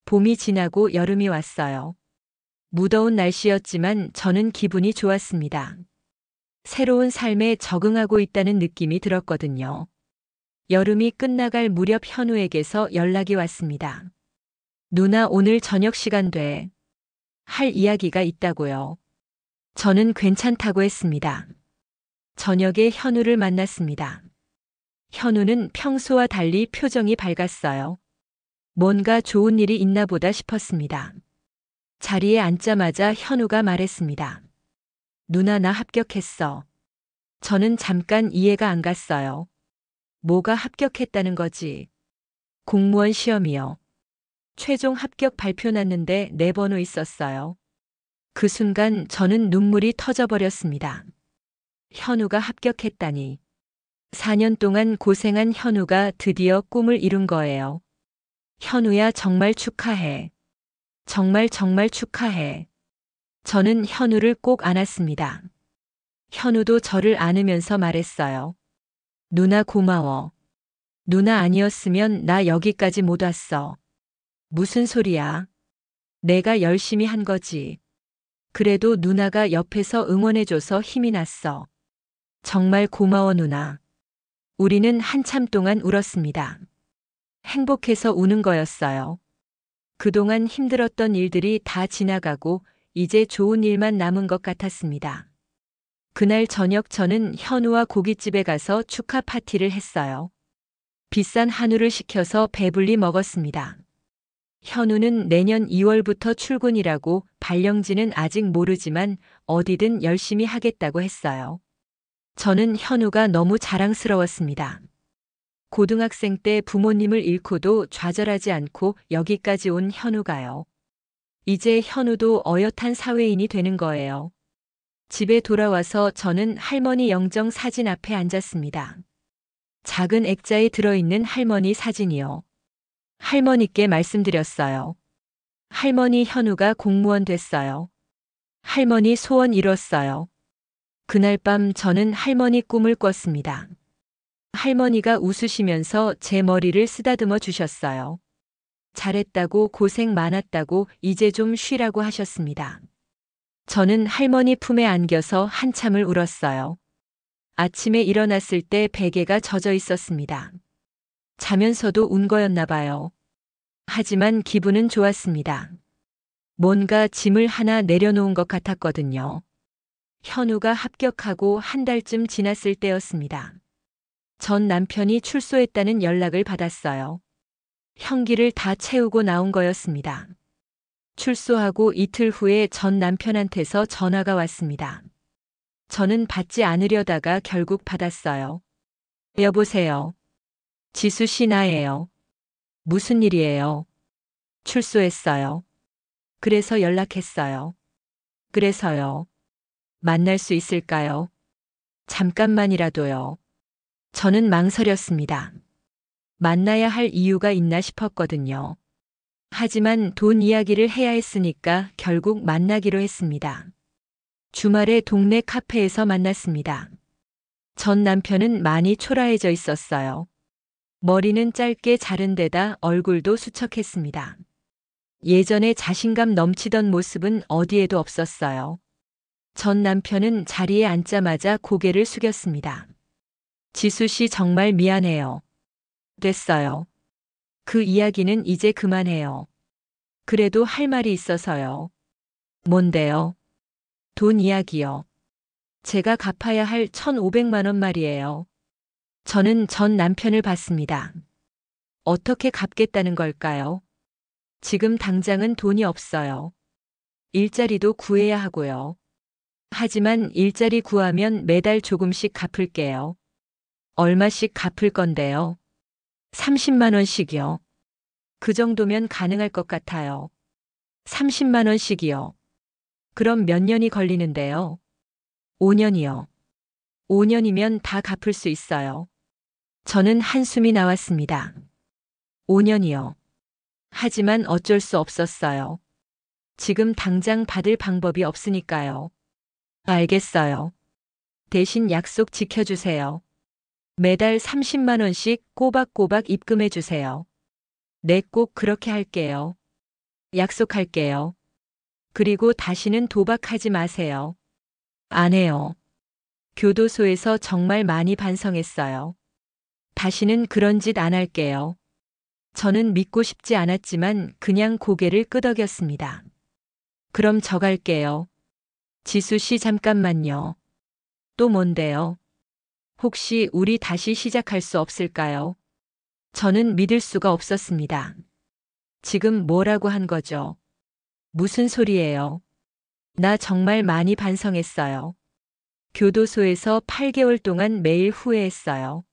봄이 지나고 여름이 왔어요. 무더운 날씨였지만 저는 기분이 좋았습니다. 새로운 삶에 적응하고 있다는 느낌이 들었거든요. 여름이 끝나갈 무렵 현우에게서 연락이 왔습니다. 누나, 오늘 저녁 시간 돼. 할 이야기가 있다고요. 저는 괜찮다고 했습니다. 저녁에 현우를 만났습니다. 현우는 평소와 달리 표정이 밝았어요. 뭔가 좋은 일이 있나 보다 싶었습니다. 자리에 앉자마자 현우가 말했습니다. 누나, 나 합격했어. 저는 잠깐 이해가 안 갔어요. 뭐가 합격했다는 거지? 공무원 시험이요. 최종 합격 발표 났는데 내 번호 있었어요. 그 순간 저는 눈물이 터져버렸습니다. 현우가 합격했다니. 4년 동안 고생한 현우가 드디어 꿈을 이룬 거예요. 현우야, 정말 축하해. 정말 정말 축하해. 저는 현우를 꼭 안았습니다. 현우도 저를 안으면서 말했어요. 누나, 고마워. 누나 아니었으면 나 여기까지 못 왔어. 무슨 소리야? 내가 열심히 한 거지. 그래도 누나가 옆에서 응원해줘서 힘이 났어. 정말 고마워, 누나. 우리는 한참 동안 울었습니다. 행복해서 우는 거였어요. 그동안 힘들었던 일들이 다 지나가고 이제 좋은 일만 남은 것 같았습니다. 그날 저녁 저는 현우와 고깃집에 가서 축하 파티를 했어요. 비싼 한우를 시켜서 배불리 먹었습니다. 현우는 내년 2월부터 출근이라고 발령지는 아직 모르지만 어디든 열심히 하겠다고 했어요. 저는 현우가 너무 자랑스러웠습니다. 고등학생 때 부모님을 잃고도 좌절하지 않고 여기까지 온 현우가요. 이제 현우도 어엿한 사회인이 되는 거예요. 집에 돌아와서 저는 할머니 영정 사진 앞에 앉았습니다. 작은 액자에 들어있는 할머니 사진이요. 할머니께 말씀드렸어요. 할머니 현우가 공무원 됐어요. 할머니 소원 이뤘어요. 그날 밤 저는 할머니 꿈을 꿨습니다. 할머니가 웃으시면서 제 머리를 쓰다듬어 주셨어요. 잘했다고 고생 많았다고 이제 좀 쉬라고 하셨습니다. 저는 할머니 품에 안겨서 한참을 울었어요. 아침에 일어났을 때 베개가 젖어 있었습니다. 자면서도 운 거였나 봐요. 하지만 기분은 좋았습니다. 뭔가 짐을 하나 내려놓은 것 같았거든요. 현우가 합격하고 한 달쯤 지났을 때였습니다. 전 남편이 출소했다는 연락을 받았어요. 형기를 다 채우고 나온 거였습니다. 출소하고 이틀 후에 전 남편한테서 전화가 왔습니다. 저는 받지 않으려다가 결국 받았어요. 여보세요. 지수 씨 나예요. 무슨 일이에요? 출소했어요. 그래서 연락했어요. 그래서요. 만날 수 있을까요? 잠깐만이라도요. 저는 망설였습니다. 만나야 할 이유가 있나 싶었거든요. 하지만 돈 이야기를 해야 했으니까 결국 만나기로 했습니다. 주말에 동네 카페에서 만났습니다. 전 남편은 많이 초라해져 있었어요. 머리는 짧게 자른 데다 얼굴도 수척했습니다. 예전에 자신감 넘치던 모습은 어디에도 없었어요. 전 남편은 자리에 앉자마자 고개를 숙였습니다. 지수 씨 정말 미안해요. 됐어요. 그 이야기는 이제 그만해요. 그래도 할 말이 있어서요. 뭔데요? 돈 이야기요. 제가 갚아야 할 1,500만 원 말이에요. 저는 전 남편을 봤습니다. 어떻게 갚겠다는 걸까요? 지금 당장은 돈이 없어요. 일자리도 구해야 하고요. 하지만 일자리 구하면 매달 조금씩 갚을게요. 얼마씩 갚을 건데요? 30만 원씩이요. 그 정도면 가능할 것 같아요. 30만 원씩이요. 그럼 몇 년이 걸리는데요? 5년이요. 5년이면 다 갚을 수 있어요. 저는 한숨이 나왔습니다. 5년이요. 하지만 어쩔 수 없었어요. 지금 당장 받을 방법이 없으니까요. 알겠어요. 대신 약속 지켜주세요. 매달 30만 원씩 꼬박꼬박 입금해 주세요. 네, 꼭 그렇게 할게요. 약속할게요. 그리고 다시는 도박하지 마세요. 안 해요. 교도소에서 정말 많이 반성했어요. 다시는 그런 짓 안 할게요. 저는 믿고 싶지 않았지만 그냥 고개를 끄덕였습니다. 그럼 저 갈게요. 지수 씨 잠깐만요. 또 뭔데요? 혹시 우리 다시 시작할 수 없을까요? 저는 믿을 수가 없었습니다. 지금 뭐라고 한 거죠? 무슨 소리예요? 나 정말 많이 반성했어요. 교도소에서 8개월 동안 매일 후회했어요.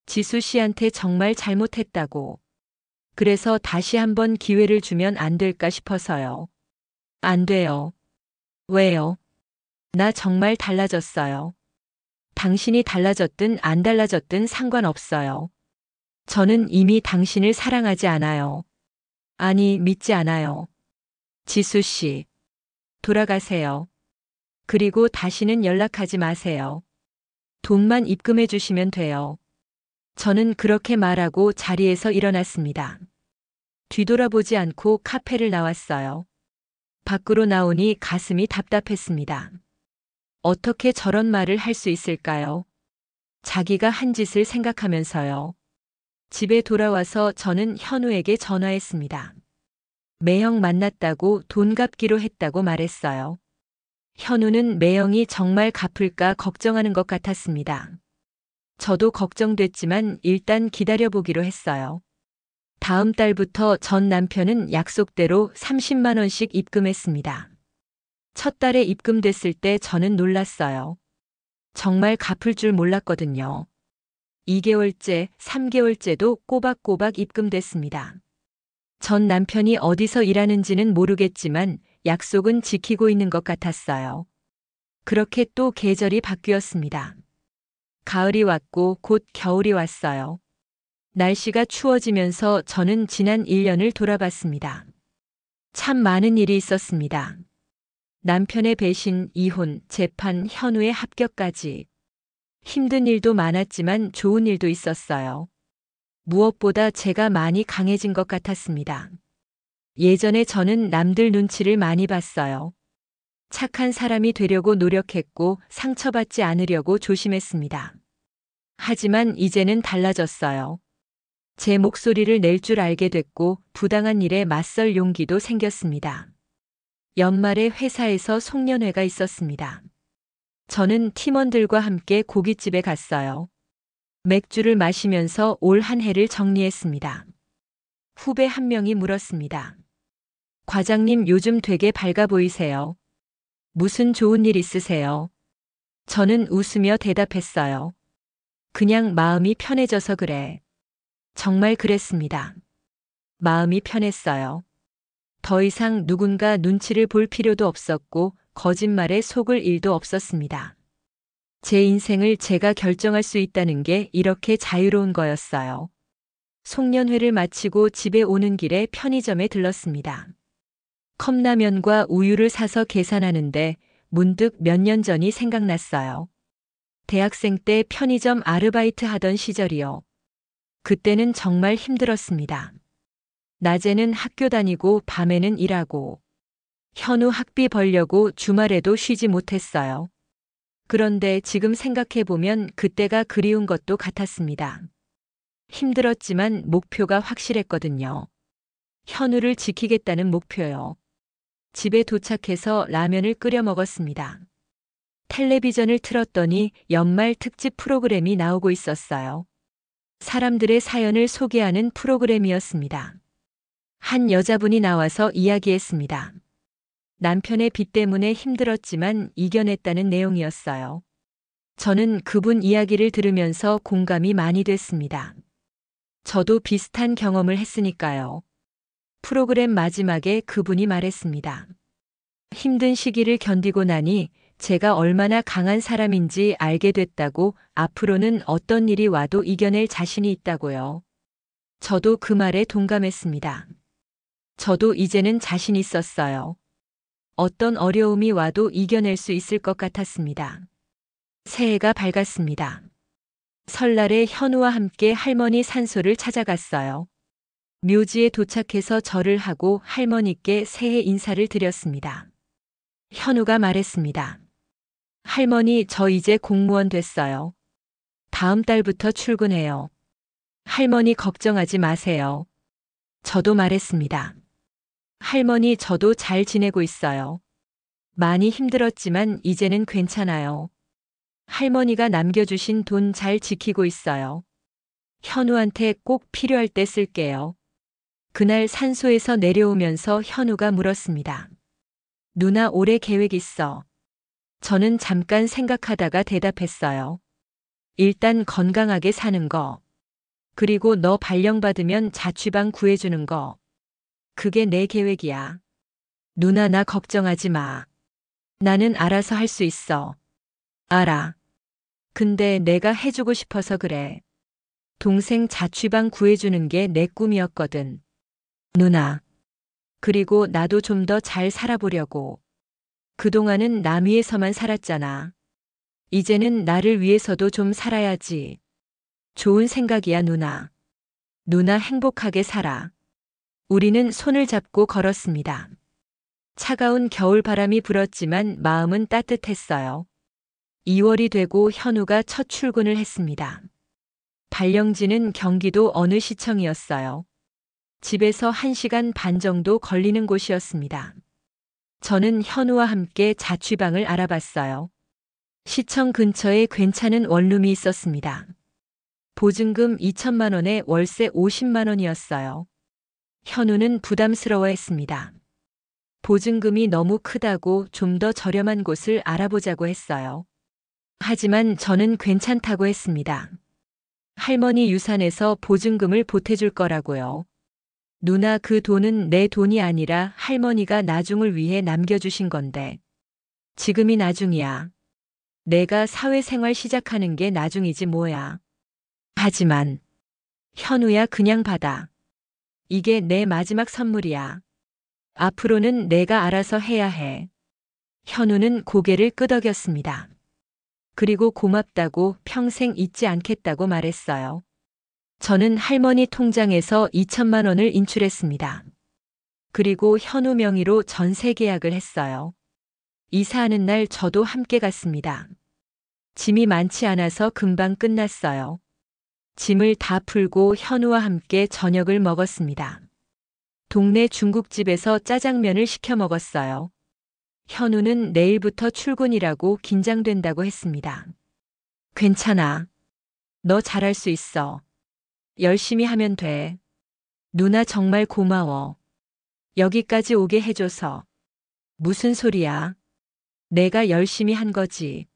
지수 씨한테 정말 잘못했다고. 그래서 다시 한번 기회를 주면 안 될까 싶어서요. 안 돼요. 왜요? 나 정말 달라졌어요. 당신이 달라졌든 안 달라졌든 상관없어요. 저는 이미 당신을 사랑하지 않아요. 아니, 믿지 않아요. 지수 씨, 돌아가세요. 그리고 다시는 연락하지 마세요. 돈만 입금해 주시면 돼요. 저는 그렇게 말하고 자리에서 일어났습니다. 뒤돌아보지 않고 카페를 나왔어요. 밖으로 나오니 가슴이 답답했습니다. 어떻게 저런 말을 할 수 있을까요? 자기가 한 짓을 생각하면서요. 집에 돌아와서 저는 현우에게 전화했습니다. 매형 만났다고 돈 갚기로 했다고 말했어요. 현우는 매형이 정말 갚을까 걱정하는 것 같았습니다. 저도 걱정됐지만 일단 기다려보기로 했어요. 다음 달부터 전 남편은 약속대로 30만 원씩 입금했습니다. 첫 달에 입금됐을 때 저는 놀랐어요. 정말 갚을 줄 몰랐거든요. 2개월째, 3개월째도 꼬박꼬박 입금됐습니다. 전 남편이 어디서 일하는지는 모르겠지만 약속은 지키고 있는 것 같았어요. 그렇게 또 계절이 바뀌었습니다. 가을이 왔고 곧 겨울이 왔어요. 날씨가 추워지면서 저는 지난 1년을 돌아봤습니다. 참 많은 일이 있었습니다. 남편의 배신, 이혼, 재판, 현우의 합격까지. 힘든 일도 많았지만 좋은 일도 있었어요. 무엇보다 제가 많이 강해진 것 같았습니다. 예전에 저는 남들 눈치를 많이 봤어요. 착한 사람이 되려고 노력했고 상처받지 않으려고 조심했습니다. 하지만 이제는 달라졌어요. 제 목소리를 낼 줄 알게 됐고 부당한 일에 맞설 용기도 생겼습니다. 연말에 회사에서 송년회가 있었습니다. 저는 팀원들과 함께 고깃집에 갔어요. 맥주를 마시면서 올 한 해를 정리했습니다. 후배 한 명이 물었습니다. 과장님 요즘 되게 밝아 보이세요. 무슨 좋은 일 있으세요? 저는 웃으며 대답했어요. 그냥 마음이 편해져서 그래. 정말 그랬습니다. 마음이 편했어요. 더 이상 누군가 눈치를 볼 필요도 없었고 거짓말에 속을 일도 없었습니다. 제 인생을 제가 결정할 수 있다는 게 이렇게 자유로운 거였어요. 송년회를 마치고 집에 오는 길에 편의점에 들렀습니다. 컵라면과 우유를 사서 계산하는데 문득 몇 년 전이 생각났어요. 대학생 때 편의점 아르바이트 하던 시절이요. 그때는 정말 힘들었습니다. 낮에는 학교 다니고 밤에는 일하고 현우 학비 벌려고 주말에도 쉬지 못했어요. 그런데 지금 생각해보면 그때가 그리운 것도 같았습니다. 힘들었지만 목표가 확실했거든요. 현우를 지키겠다는 목표요. 집에 도착해서 라면을 끓여 먹었습니다. 텔레비전을 틀었더니 연말 특집 프로그램이 나오고 있었어요. 사람들의 사연을 소개하는 프로그램이었습니다. 한 여자분이 나와서 이야기했습니다. 남편의 빚 때문에 힘들었지만 이겨냈다는 내용이었어요. 저는 그분 이야기를 들으면서 공감이 많이 됐습니다. 저도 비슷한 경험을 했으니까요. 프로그램 마지막에 그분이 말했습니다. 힘든 시기를 견디고 나니 제가 얼마나 강한 사람인지 알게 됐다고 앞으로는 어떤 일이 와도 이겨낼 자신이 있다고요. 저도 그 말에 동감했습니다. 저도 이제는 자신 있었어요. 어떤 어려움이 와도 이겨낼 수 있을 것 같았습니다. 새해가 밝았습니다. 설날에 현우와 함께 할머니 산소를 찾아갔어요. 묘지에 도착해서 절을 하고 할머니께 새해 인사를 드렸습니다. 현우가 말했습니다. 할머니, 저 이제 공무원 됐어요. 다음 달부터 출근해요. 할머니 걱정하지 마세요. 저도 말했습니다. 할머니, 저도 잘 지내고 있어요. 많이 힘들었지만 이제는 괜찮아요. 할머니가 남겨주신 돈 잘 지키고 있어요. 현우한테 꼭 필요할 때 쓸게요. 그날 산소에서 내려오면서 현우가 물었습니다. 누나 올해 계획 있어? 저는 잠깐 생각하다가 대답했어요. 일단 건강하게 사는 거. 그리고 너 발령받으면 자취방 구해주는 거. 그게 내 계획이야. 누나 나 걱정하지 마. 나는 알아서 할 수 있어. 알아. 근데 내가 해주고 싶어서 그래. 동생 자취방 구해주는 게 내 꿈이었거든. 누나. 그리고 나도 좀 더 잘 살아보려고. 그동안은 남 위해서만 살았잖아. 이제는 나를 위해서도 좀 살아야지. 좋은 생각이야, 누나. 누나 행복하게 살아. 우리는 손을 잡고 걸었습니다. 차가운 겨울 바람이 불었지만 마음은 따뜻했어요. 2월이 되고 현우가 첫 출근을 했습니다. 발령지는 경기도 어느 시청이었어요. 집에서 1시간 반 정도 걸리는 곳이었습니다. 저는 현우와 함께 자취방을 알아봤어요. 시청 근처에 괜찮은 원룸이 있었습니다. 보증금 2천만 원에 월세 50만 원이었어요. 현우는 부담스러워했습니다. 보증금이 너무 크다고 좀 더 저렴한 곳을 알아보자고 했어요. 하지만 저는 괜찮다고 했습니다. 할머니 유산에서 보증금을 보태줄 거라고요. 누나, 그 돈은 내 돈이 아니라 할머니가 나중을 위해 남겨주신 건데. 지금이 나중이야. 내가 사회생활 시작하는 게 나중이지 뭐야. 하지만 현우야, 그냥 받아. 이게 내 마지막 선물이야. 앞으로는 내가 알아서 해야 해. 현우는 고개를 끄덕였습니다. 그리고 고맙다고, 평생 잊지 않겠다고 말했어요. 저는 할머니 통장에서 2천만 원을 인출했습니다. 그리고 현우 명의로 전세 계약을 했어요. 이사하는 날 저도 함께 갔습니다. 짐이 많지 않아서 금방 끝났어요. 짐을 다 풀고 현우와 함께 저녁을 먹었습니다. 동네 중국집에서 짜장면을 시켜 먹었어요. 현우는 내일부터 출근이라고 긴장된다고 했습니다. 괜찮아. 너 잘할 수 있어. 열심히 하면 돼. 누나 정말 고마워. 여기까지 오게 해줘서. 무슨 소리야. 내가 열심히 한 거지.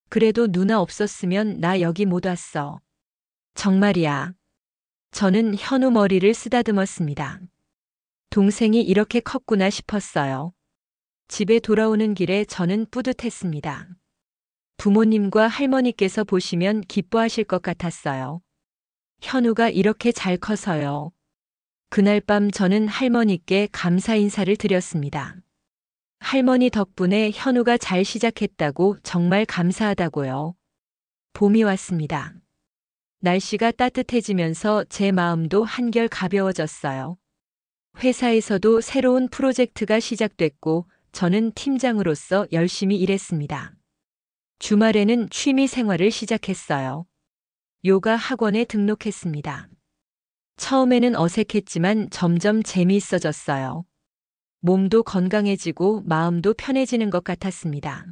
그래도 누나 없었으면 나 여기 못 왔어. 정말이야. 저는 현우 머리를 쓰다듬었습니다. 동생이 이렇게 컸구나 싶었어요. 집에 돌아오는 길에 저는 뿌듯했습니다. 부모님과 할머니께서 보시면 기뻐하실 것 같았어요. 현우가 이렇게 잘 커서요. 그날 밤 저는 할머니께 감사 인사를 드렸습니다. 할머니 덕분에 현우가 잘 시작했다고, 정말 감사하다고요. 봄이 왔습니다. 날씨가 따뜻해지면서 제 마음도 한결 가벼워졌어요. 회사에서도 새로운 프로젝트가 시작됐고 저는 팀장으로서 열심히 일했습니다. 주말에는 취미 생활을 시작했어요. 요가 학원에 등록했습니다. 처음에는 어색했지만 점점 재미있어졌어요. 몸도 건강해지고 마음도 편해지는 것 같았습니다.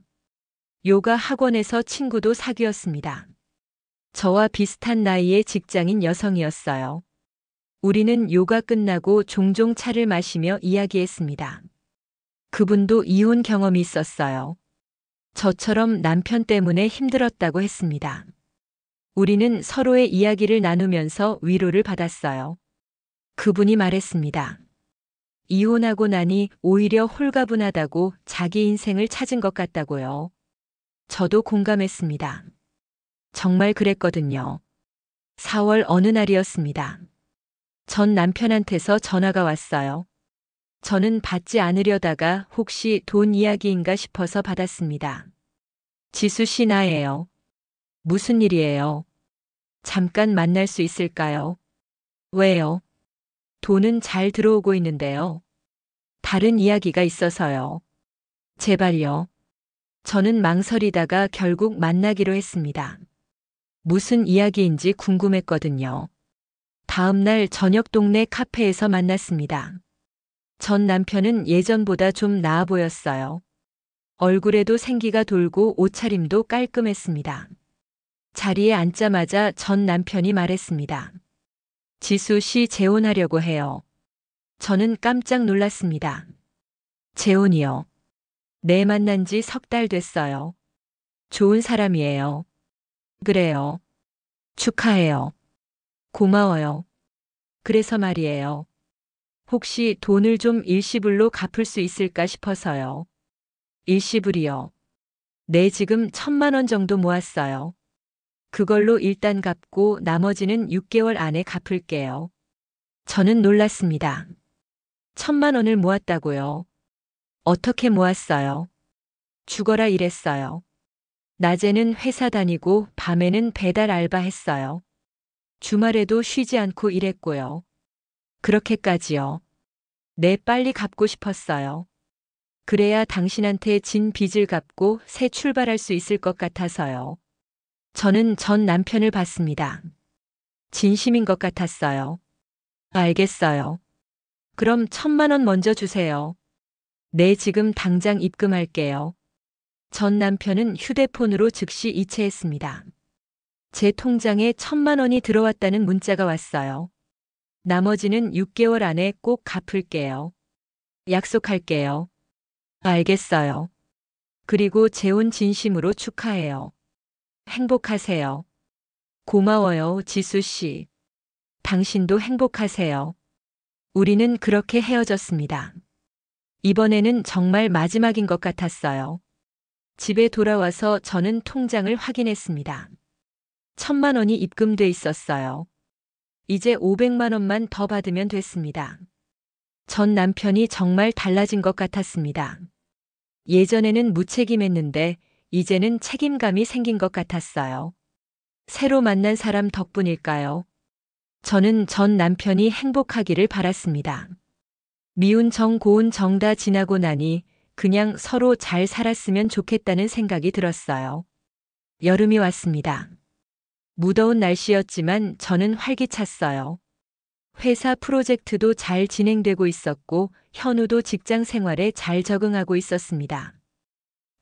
요가 학원에서 친구도 사귀었습니다. 저와 비슷한 나이의 직장인 여성이었어요. 우리는 요가 끝나고 종종 차를 마시며 이야기했습니다. 그분도 이혼 경험이 있었어요. 저처럼 남편 때문에 힘들었다고 했습니다. 우리는 서로의 이야기를 나누면서 위로를 받았어요. 그분이 말했습니다. 이혼하고 나니 오히려 홀가분하다고, 자기 인생을 찾은 것 같다고요. 저도 공감했습니다. 정말 그랬거든요. 4월 어느 날이었습니다. 전 남편한테서 전화가 왔어요. 저는 받지 않으려다가 혹시 돈 이야기인가 싶어서 받았습니다. 지수 씨, 나예요. 무슨 일이에요? 잠깐 만날 수 있을까요? 왜요? 돈은 잘 들어오고 있는데요. 다른 이야기가 있어서요. 제발요. 저는 망설이다가 결국 만나기로 했습니다. 무슨 이야기인지 궁금했거든요. 다음 날 저녁 동네 카페에서 만났습니다. 전 남편은 예전보다 좀 나아 보였어요. 얼굴에도 생기가 돌고 옷차림도 깔끔했습니다. 자리에 앉자마자 전 남편이 말했습니다. 지수 씨, 재혼하려고 해요. 저는 깜짝 놀랐습니다. 재혼이요? 네, 만난 지 석 달 됐어요. 좋은 사람이에요. 그래요. 축하해요. 고마워요. 그래서 말이에요. 혹시 돈을 좀 일시불로 갚을 수 있을까 싶어서요. 일시불이요? 네, 지금 1,000만 원 정도 모았어요. 그걸로 일단 갚고 나머지는 6개월 안에 갚을게요. 저는 놀랐습니다. 1,000만 원을 모았다고요? 어떻게 모았어요? 죽어라 일했어요. 낮에는 회사 다니고 밤에는 배달 알바 했어요. 주말에도 쉬지 않고 일했고요. 그렇게까지요. 네, 빨리 갚고 싶었어요. 그래야 당신한테 진 빚을 갚고 새 출발할 수 있을 것 같아서요. 저는 전 남편을 봤습니다. 진심인 것 같았어요. 알겠어요. 그럼 1,000만 원 먼저 주세요. 네, 지금 당장 입금할게요. 전 남편은 휴대폰으로 즉시 이체했습니다. 제 통장에 1,000만 원이 들어왔다는 문자가 왔어요. 나머지는 6개월 안에 꼭 갚을게요. 약속할게요. 알겠어요. 그리고 재혼 진심으로 축하해요. 행복하세요. 고마워요, 지수 씨. 당신도 행복하세요. 우리는 그렇게 헤어졌습니다. 이번에는 정말 마지막인 것 같았어요. 집에 돌아와서 저는 통장을 확인했습니다. 1,000만 원이 입금돼 있었어요. 이제 500만 원만 더 받으면 됐습니다. 전 남편이 정말 달라진 것 같았습니다. 예전에는 무책임했는데 이제는 책임감이 생긴 것 같았어요. 새로 만난 사람 덕분일까요? 저는 전 남편이 행복하기를 바랐습니다. 미운 정 고운 정 다 지나고 나니 그냥 서로 잘 살았으면 좋겠다는 생각이 들었어요. 여름이 왔습니다. 무더운 날씨였지만 저는 활기찼어요. 회사 프로젝트도 잘 진행되고 있었고 현우도 직장 생활에 잘 적응하고 있었습니다.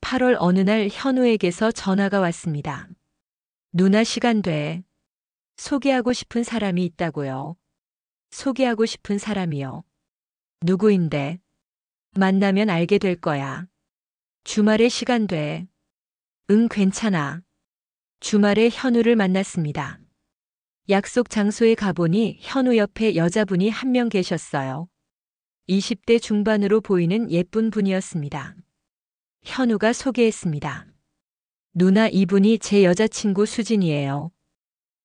8월 어느 날 현우에게서 전화가 왔습니다. 누나 시간 돼. 소개하고 싶은 사람이 있다고요. 소개하고 싶은 사람이요. 누구인데? 만나면 알게 될 거야. 주말에 시간 돼. 응, 괜찮아. 주말에 현우를 만났습니다. 약속 장소에 가보니 현우 옆에 여자분이 한 명 계셨어요. 20대 중반으로 보이는 예쁜 분이었습니다. 현우가 소개했습니다. 누나, 이분이 제 여자친구 수진이에요.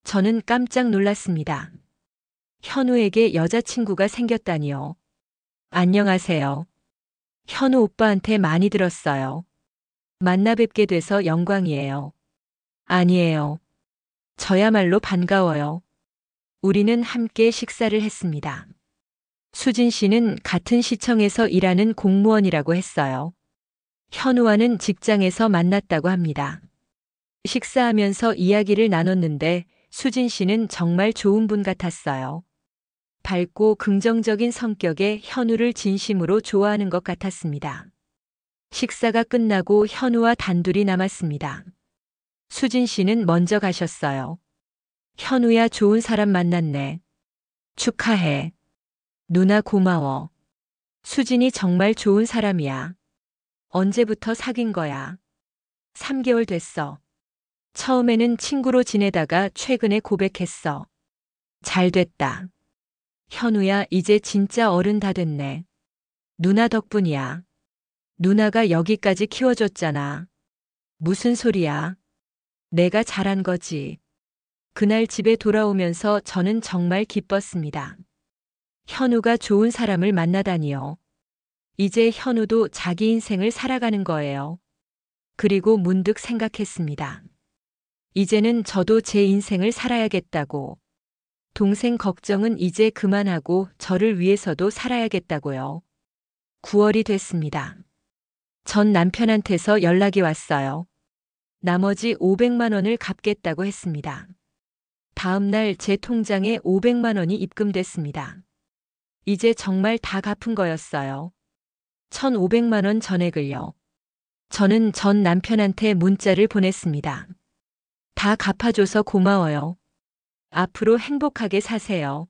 저는 깜짝 놀랐습니다. 현우에게 여자친구가 생겼다니요. 안녕하세요. 현우 오빠한테 많이 들었어요. 만나 뵙게 돼서 영광이에요. 아니에요. 저야말로 반가워요. 우리는 함께 식사를 했습니다. 수진 씨는 같은 시청에서 일하는 공무원이라고 했어요. 현우와는 직장에서 만났다고 합니다. 식사하면서 이야기를 나눴는데 수진 씨는 정말 좋은 분 같았어요. 밝고 긍정적인 성격의 현우를 진심으로 좋아하는 것 같았습니다. 식사가 끝나고 현우와 단둘이 남았습니다. 수진 씨는 먼저 가셨어요. 현우야, 좋은 사람 만났네. 축하해. 누나 고마워. 수진이 정말 좋은 사람이야. 언제부터 사귄 거야? 3개월 됐어. 처음에는 친구로 지내다가 최근에 고백했어. 잘 됐다. 현우야, 이제 진짜 어른 다 됐네. 누나 덕분이야. 누나가 여기까지 키워줬잖아. 무슨 소리야? 내가 잘한 거지. 그날 집에 돌아오면서 저는 정말 기뻤습니다. 현우가 좋은 사람을 만나다니요. 이제 현우도 자기 인생을 살아가는 거예요. 그리고 문득 생각했습니다. 이제는 저도 제 인생을 살아야겠다고. 동생 걱정은 이제 그만하고 저를 위해서도 살아야겠다고요. 9월이 됐습니다. 전 남편한테서 연락이 왔어요. 나머지 500만 원을 갚겠다고 했습니다. 다음 날 제 통장에 500만 원이 입금됐습니다. 이제 정말 다 갚은 거였어요. 1,500만 원 전액을요. 저는 전 남편한테 문자를 보냈습니다. 다 갚아줘서 고마워요. 앞으로 행복하게 사세요.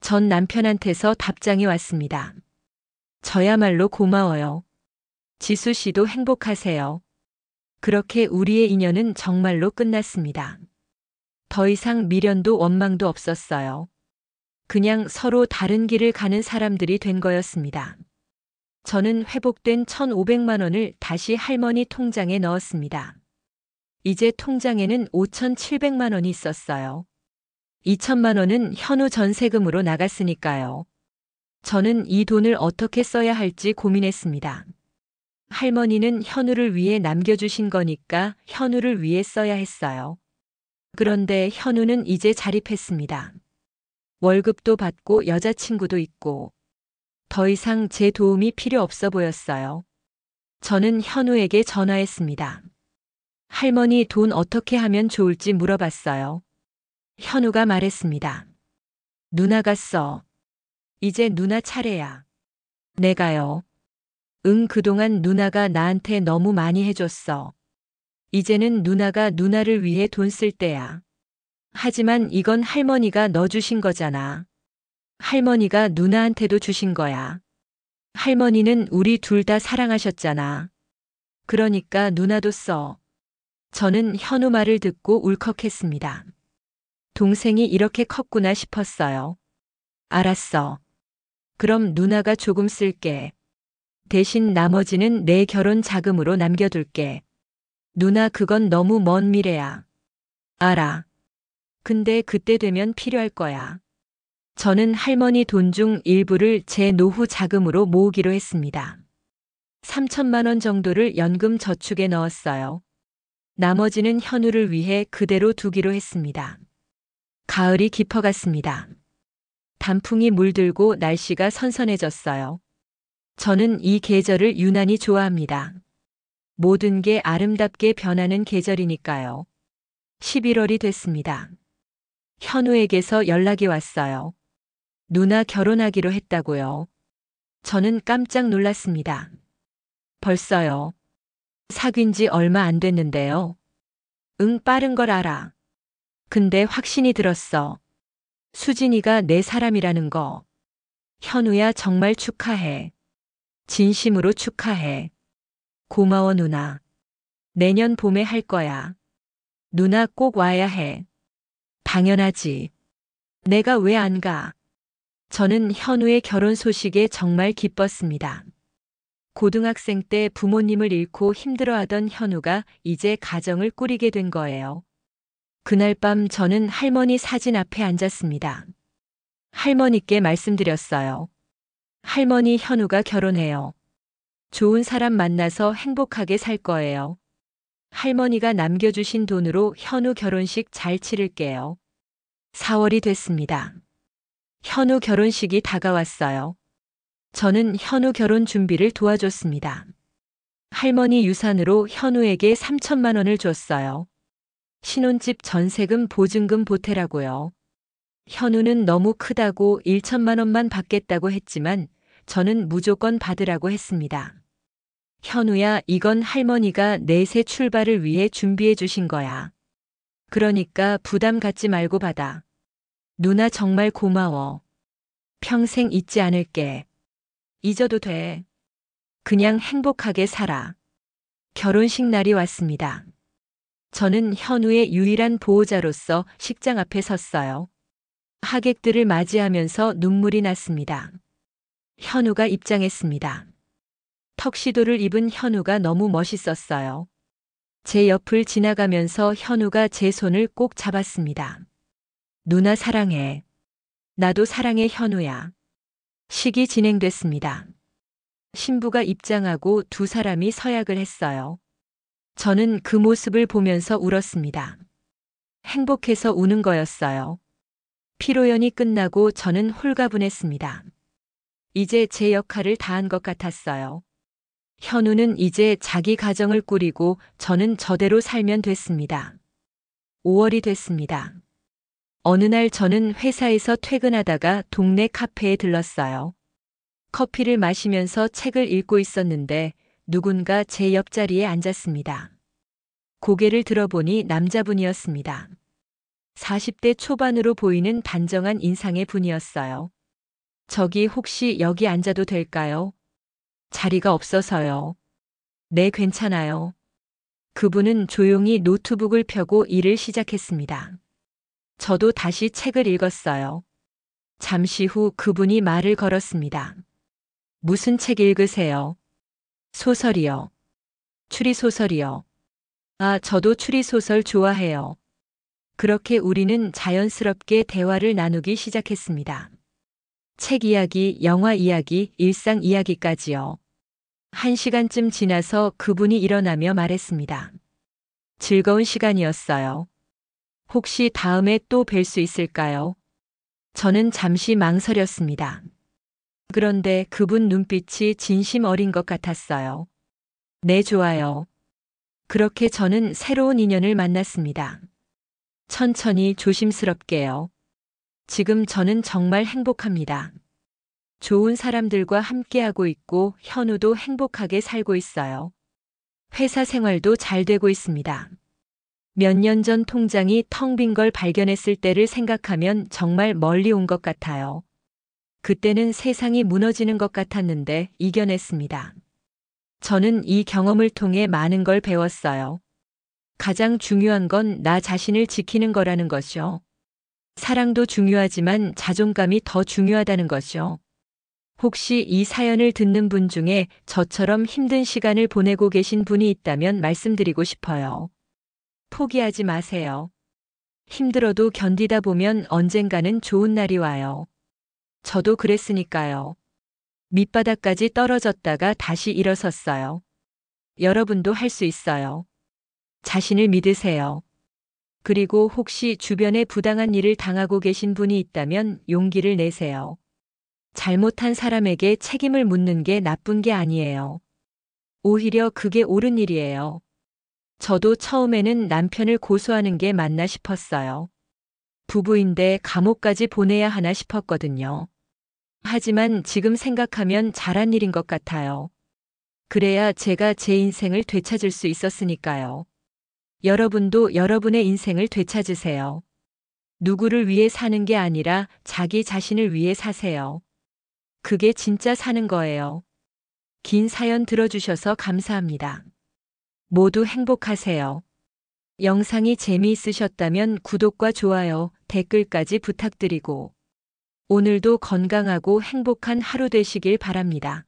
전 남편한테서 답장이 왔습니다. 저야말로 고마워요. 지수 씨도 행복하세요. 그렇게 우리의 인연은 정말로 끝났습니다. 더 이상 미련도 원망도 없었어요. 그냥 서로 다른 길을 가는 사람들이 된 거였습니다. 저는 회복된 1,500만 원을 다시 할머니 통장에 넣었습니다. 이제 통장에는 5,700만 원이 있었어요. 2,000만 원은 현우 전세금으로 나갔으니까요. 저는 이 돈을 어떻게 써야 할지 고민했습니다. 할머니는 현우를 위해 남겨주신 거니까 현우를 위해 써야 했어요. 그런데 현우는 이제 자립했습니다. 월급도 받고 여자친구도 있고 더 이상 제 도움이 필요 없어 보였어요. 저는 현우에게 전화했습니다. 할머니, 돈 어떻게 하면 좋을지 물어봤어요. 현우가 말했습니다. 누나가 써. 이제 누나 차례야. 내가요. 응, 그동안 누나가 나한테 너무 많이 해줬어. 이제는 누나가 누나를 위해 돈 쓸 때야. 하지만 이건 할머니가 넣어주신 거잖아. 할머니가 누나한테도 주신 거야. 할머니는 우리 둘 다 사랑하셨잖아. 그러니까 누나도 써. 저는 현우 말을 듣고 울컥했습니다. 동생이 이렇게 컸구나 싶었어요. 알았어. 그럼 누나가 조금 쓸게. 대신 나머지는 내 결혼 자금으로 남겨둘게. 누나 그건 너무 먼 미래야. 알아. 근데 그때 되면 필요할 거야. 저는 할머니 돈 중 일부를 제 노후 자금으로 모으기로 했습니다. 3천만 원 정도를 연금 저축에 넣었어요. 나머지는 현우를 위해 그대로 두기로 했습니다. 가을이 깊어갔습니다. 단풍이 물들고 날씨가 선선해졌어요. 저는 이 계절을 유난히 좋아합니다. 모든 게 아름답게 변하는 계절이니까요. 11월이 됐습니다. 현우에게서 연락이 왔어요. 누나 결혼하기로 했다고요. 저는 깜짝 놀랐습니다. 벌써요. 사귄 지 얼마 안 됐는데요. 응, 빠른 걸 알아. 근데 확신이 들었어. 수진이가 내 사람이라는 거. 현우야, 정말 축하해. 진심으로 축하해. 고마워 누나. 내년 봄에 할 거야. 누나 꼭 와야 해. 당연하지. 내가 왜 안 가? 저는 현우의 결혼 소식에 정말 기뻤습니다. 고등학생 때 부모님을 잃고 힘들어하던 현우가 이제 가정을 꾸리게 된 거예요. 그날 밤 저는 할머니 사진 앞에 앉았습니다. 할머니께 말씀드렸어요. 할머니, 현우가 결혼해요. 좋은 사람 만나서 행복하게 살 거예요. 할머니가 남겨주신 돈으로 현우 결혼식 잘 치를게요. 4월이 됐습니다. 현우 결혼식이 다가왔어요. 저는 현우 결혼 준비를 도와줬습니다. 할머니 유산으로 현우에게 3천만 원을 줬어요. 신혼집 전세금 보증금 보태라고요. 현우는 너무 크다고 1천만 원만 받겠다고 했지만 저는 무조건 받으라고 했습니다. 현우야, 이건 할머니가 내 새 출발을 위해 준비해 주신 거야. 그러니까 부담 갖지 말고 받아. 누나 정말 고마워. 평생 잊지 않을게. 잊어도 돼. 그냥 행복하게 살아. 결혼식 날이 왔습니다. 저는 현우의 유일한 보호자로서 식장 앞에 섰어요. 하객들을 맞이하면서 눈물이 났습니다. 현우가 입장했습니다. 턱시도를 입은 현우가 너무 멋있었어요. 제 옆을 지나가면서 현우가 제 손을 꼭 잡았습니다. 누나 사랑해. 나도 사랑해 현우야. 식이 진행됐습니다. 신부가 입장하고 두 사람이 서약을 했어요. 저는 그 모습을 보면서 울었습니다. 행복해서 우는 거였어요. 피로연이 끝나고 저는 홀가분했습니다. 이제 제 역할을 다한 것 같았어요. 현우는 이제 자기 가정을 꾸리고 저는 저대로 살면 됐습니다. 5월이 됐습니다. 어느 날 저는 회사에서 퇴근하다가 동네 카페에 들렀어요. 커피를 마시면서 책을 읽고 있었는데 누군가 제 옆자리에 앉았습니다. 고개를 들어보니 남자분이었습니다. 40대 초반으로 보이는 단정한 인상의 분이었어요. 저기 혹시 여기 앉아도 될까요? 자리가 없어서요. 네, 괜찮아요. 그분은 조용히 노트북을 펴고 일을 시작했습니다. 저도 다시 책을 읽었어요. 잠시 후 그분이 말을 걸었습니다. 무슨 책 읽으세요? 소설이요. 추리소설이요. 아, 저도 추리소설 좋아해요. 그렇게 우리는 자연스럽게 대화를 나누기 시작했습니다. 책 이야기, 영화 이야기, 일상 이야기까지요. 1시간쯤 지나서 그분이 일어나며 말했습니다. 즐거운 시간이었어요. 혹시 다음에 또 뵐 수 있을까요? 저는 잠시 망설였습니다. 그런데 그분 눈빛이 진심 어린 것 같았어요. 네, 좋아요. 그렇게 저는 새로운 인연을 만났습니다. 천천히 조심스럽게요. 지금 저는 정말 행복합니다. 좋은 사람들과 함께하고 있고 현우도 행복하게 살고 있어요. 회사 생활도 잘 되고 있습니다. 몇 년 전 통장이 텅 빈 걸 발견했을 때를 생각하면 정말 멀리 온 것 같아요. 그때는 세상이 무너지는 것 같았는데 이겨냈습니다. 저는 이 경험을 통해 많은 걸 배웠어요. 가장 중요한 건 나 자신을 지키는 거라는 것이요. 사랑도 중요하지만 자존감이 더 중요하다는 것이요. 혹시 이 사연을 듣는 분 중에 저처럼 힘든 시간을 보내고 계신 분이 있다면 말씀드리고 싶어요. 포기하지 마세요. 힘들어도 견디다 보면 언젠가는 좋은 날이 와요. 저도 그랬으니까요. 밑바닥까지 떨어졌다가 다시 일어섰어요. 여러분도 할 수 있어요. 자신을 믿으세요. 그리고 혹시 주변에 부당한 일을 당하고 계신 분이 있다면 용기를 내세요. 잘못한 사람에게 책임을 묻는 게 나쁜 게 아니에요. 오히려 그게 옳은 일이에요. 저도 처음에는 남편을 고소하는 게 맞나 싶었어요. 부부인데 감옥까지 보내야 하나 싶었거든요. 하지만 지금 생각하면 잘한 일인 것 같아요. 그래야 제가 제 인생을 되찾을 수 있었으니까요. 여러분도 여러분의 인생을 되찾으세요. 누구를 위해 사는 게 아니라 자기 자신을 위해 사세요. 그게 진짜 사는 거예요. 긴 사연 들어주셔서 감사합니다. 모두 행복하세요. 영상이 재미있으셨다면 구독과 좋아요, 댓글까지 부탁드리고 오늘도 건강하고 행복한 하루 되시길 바랍니다.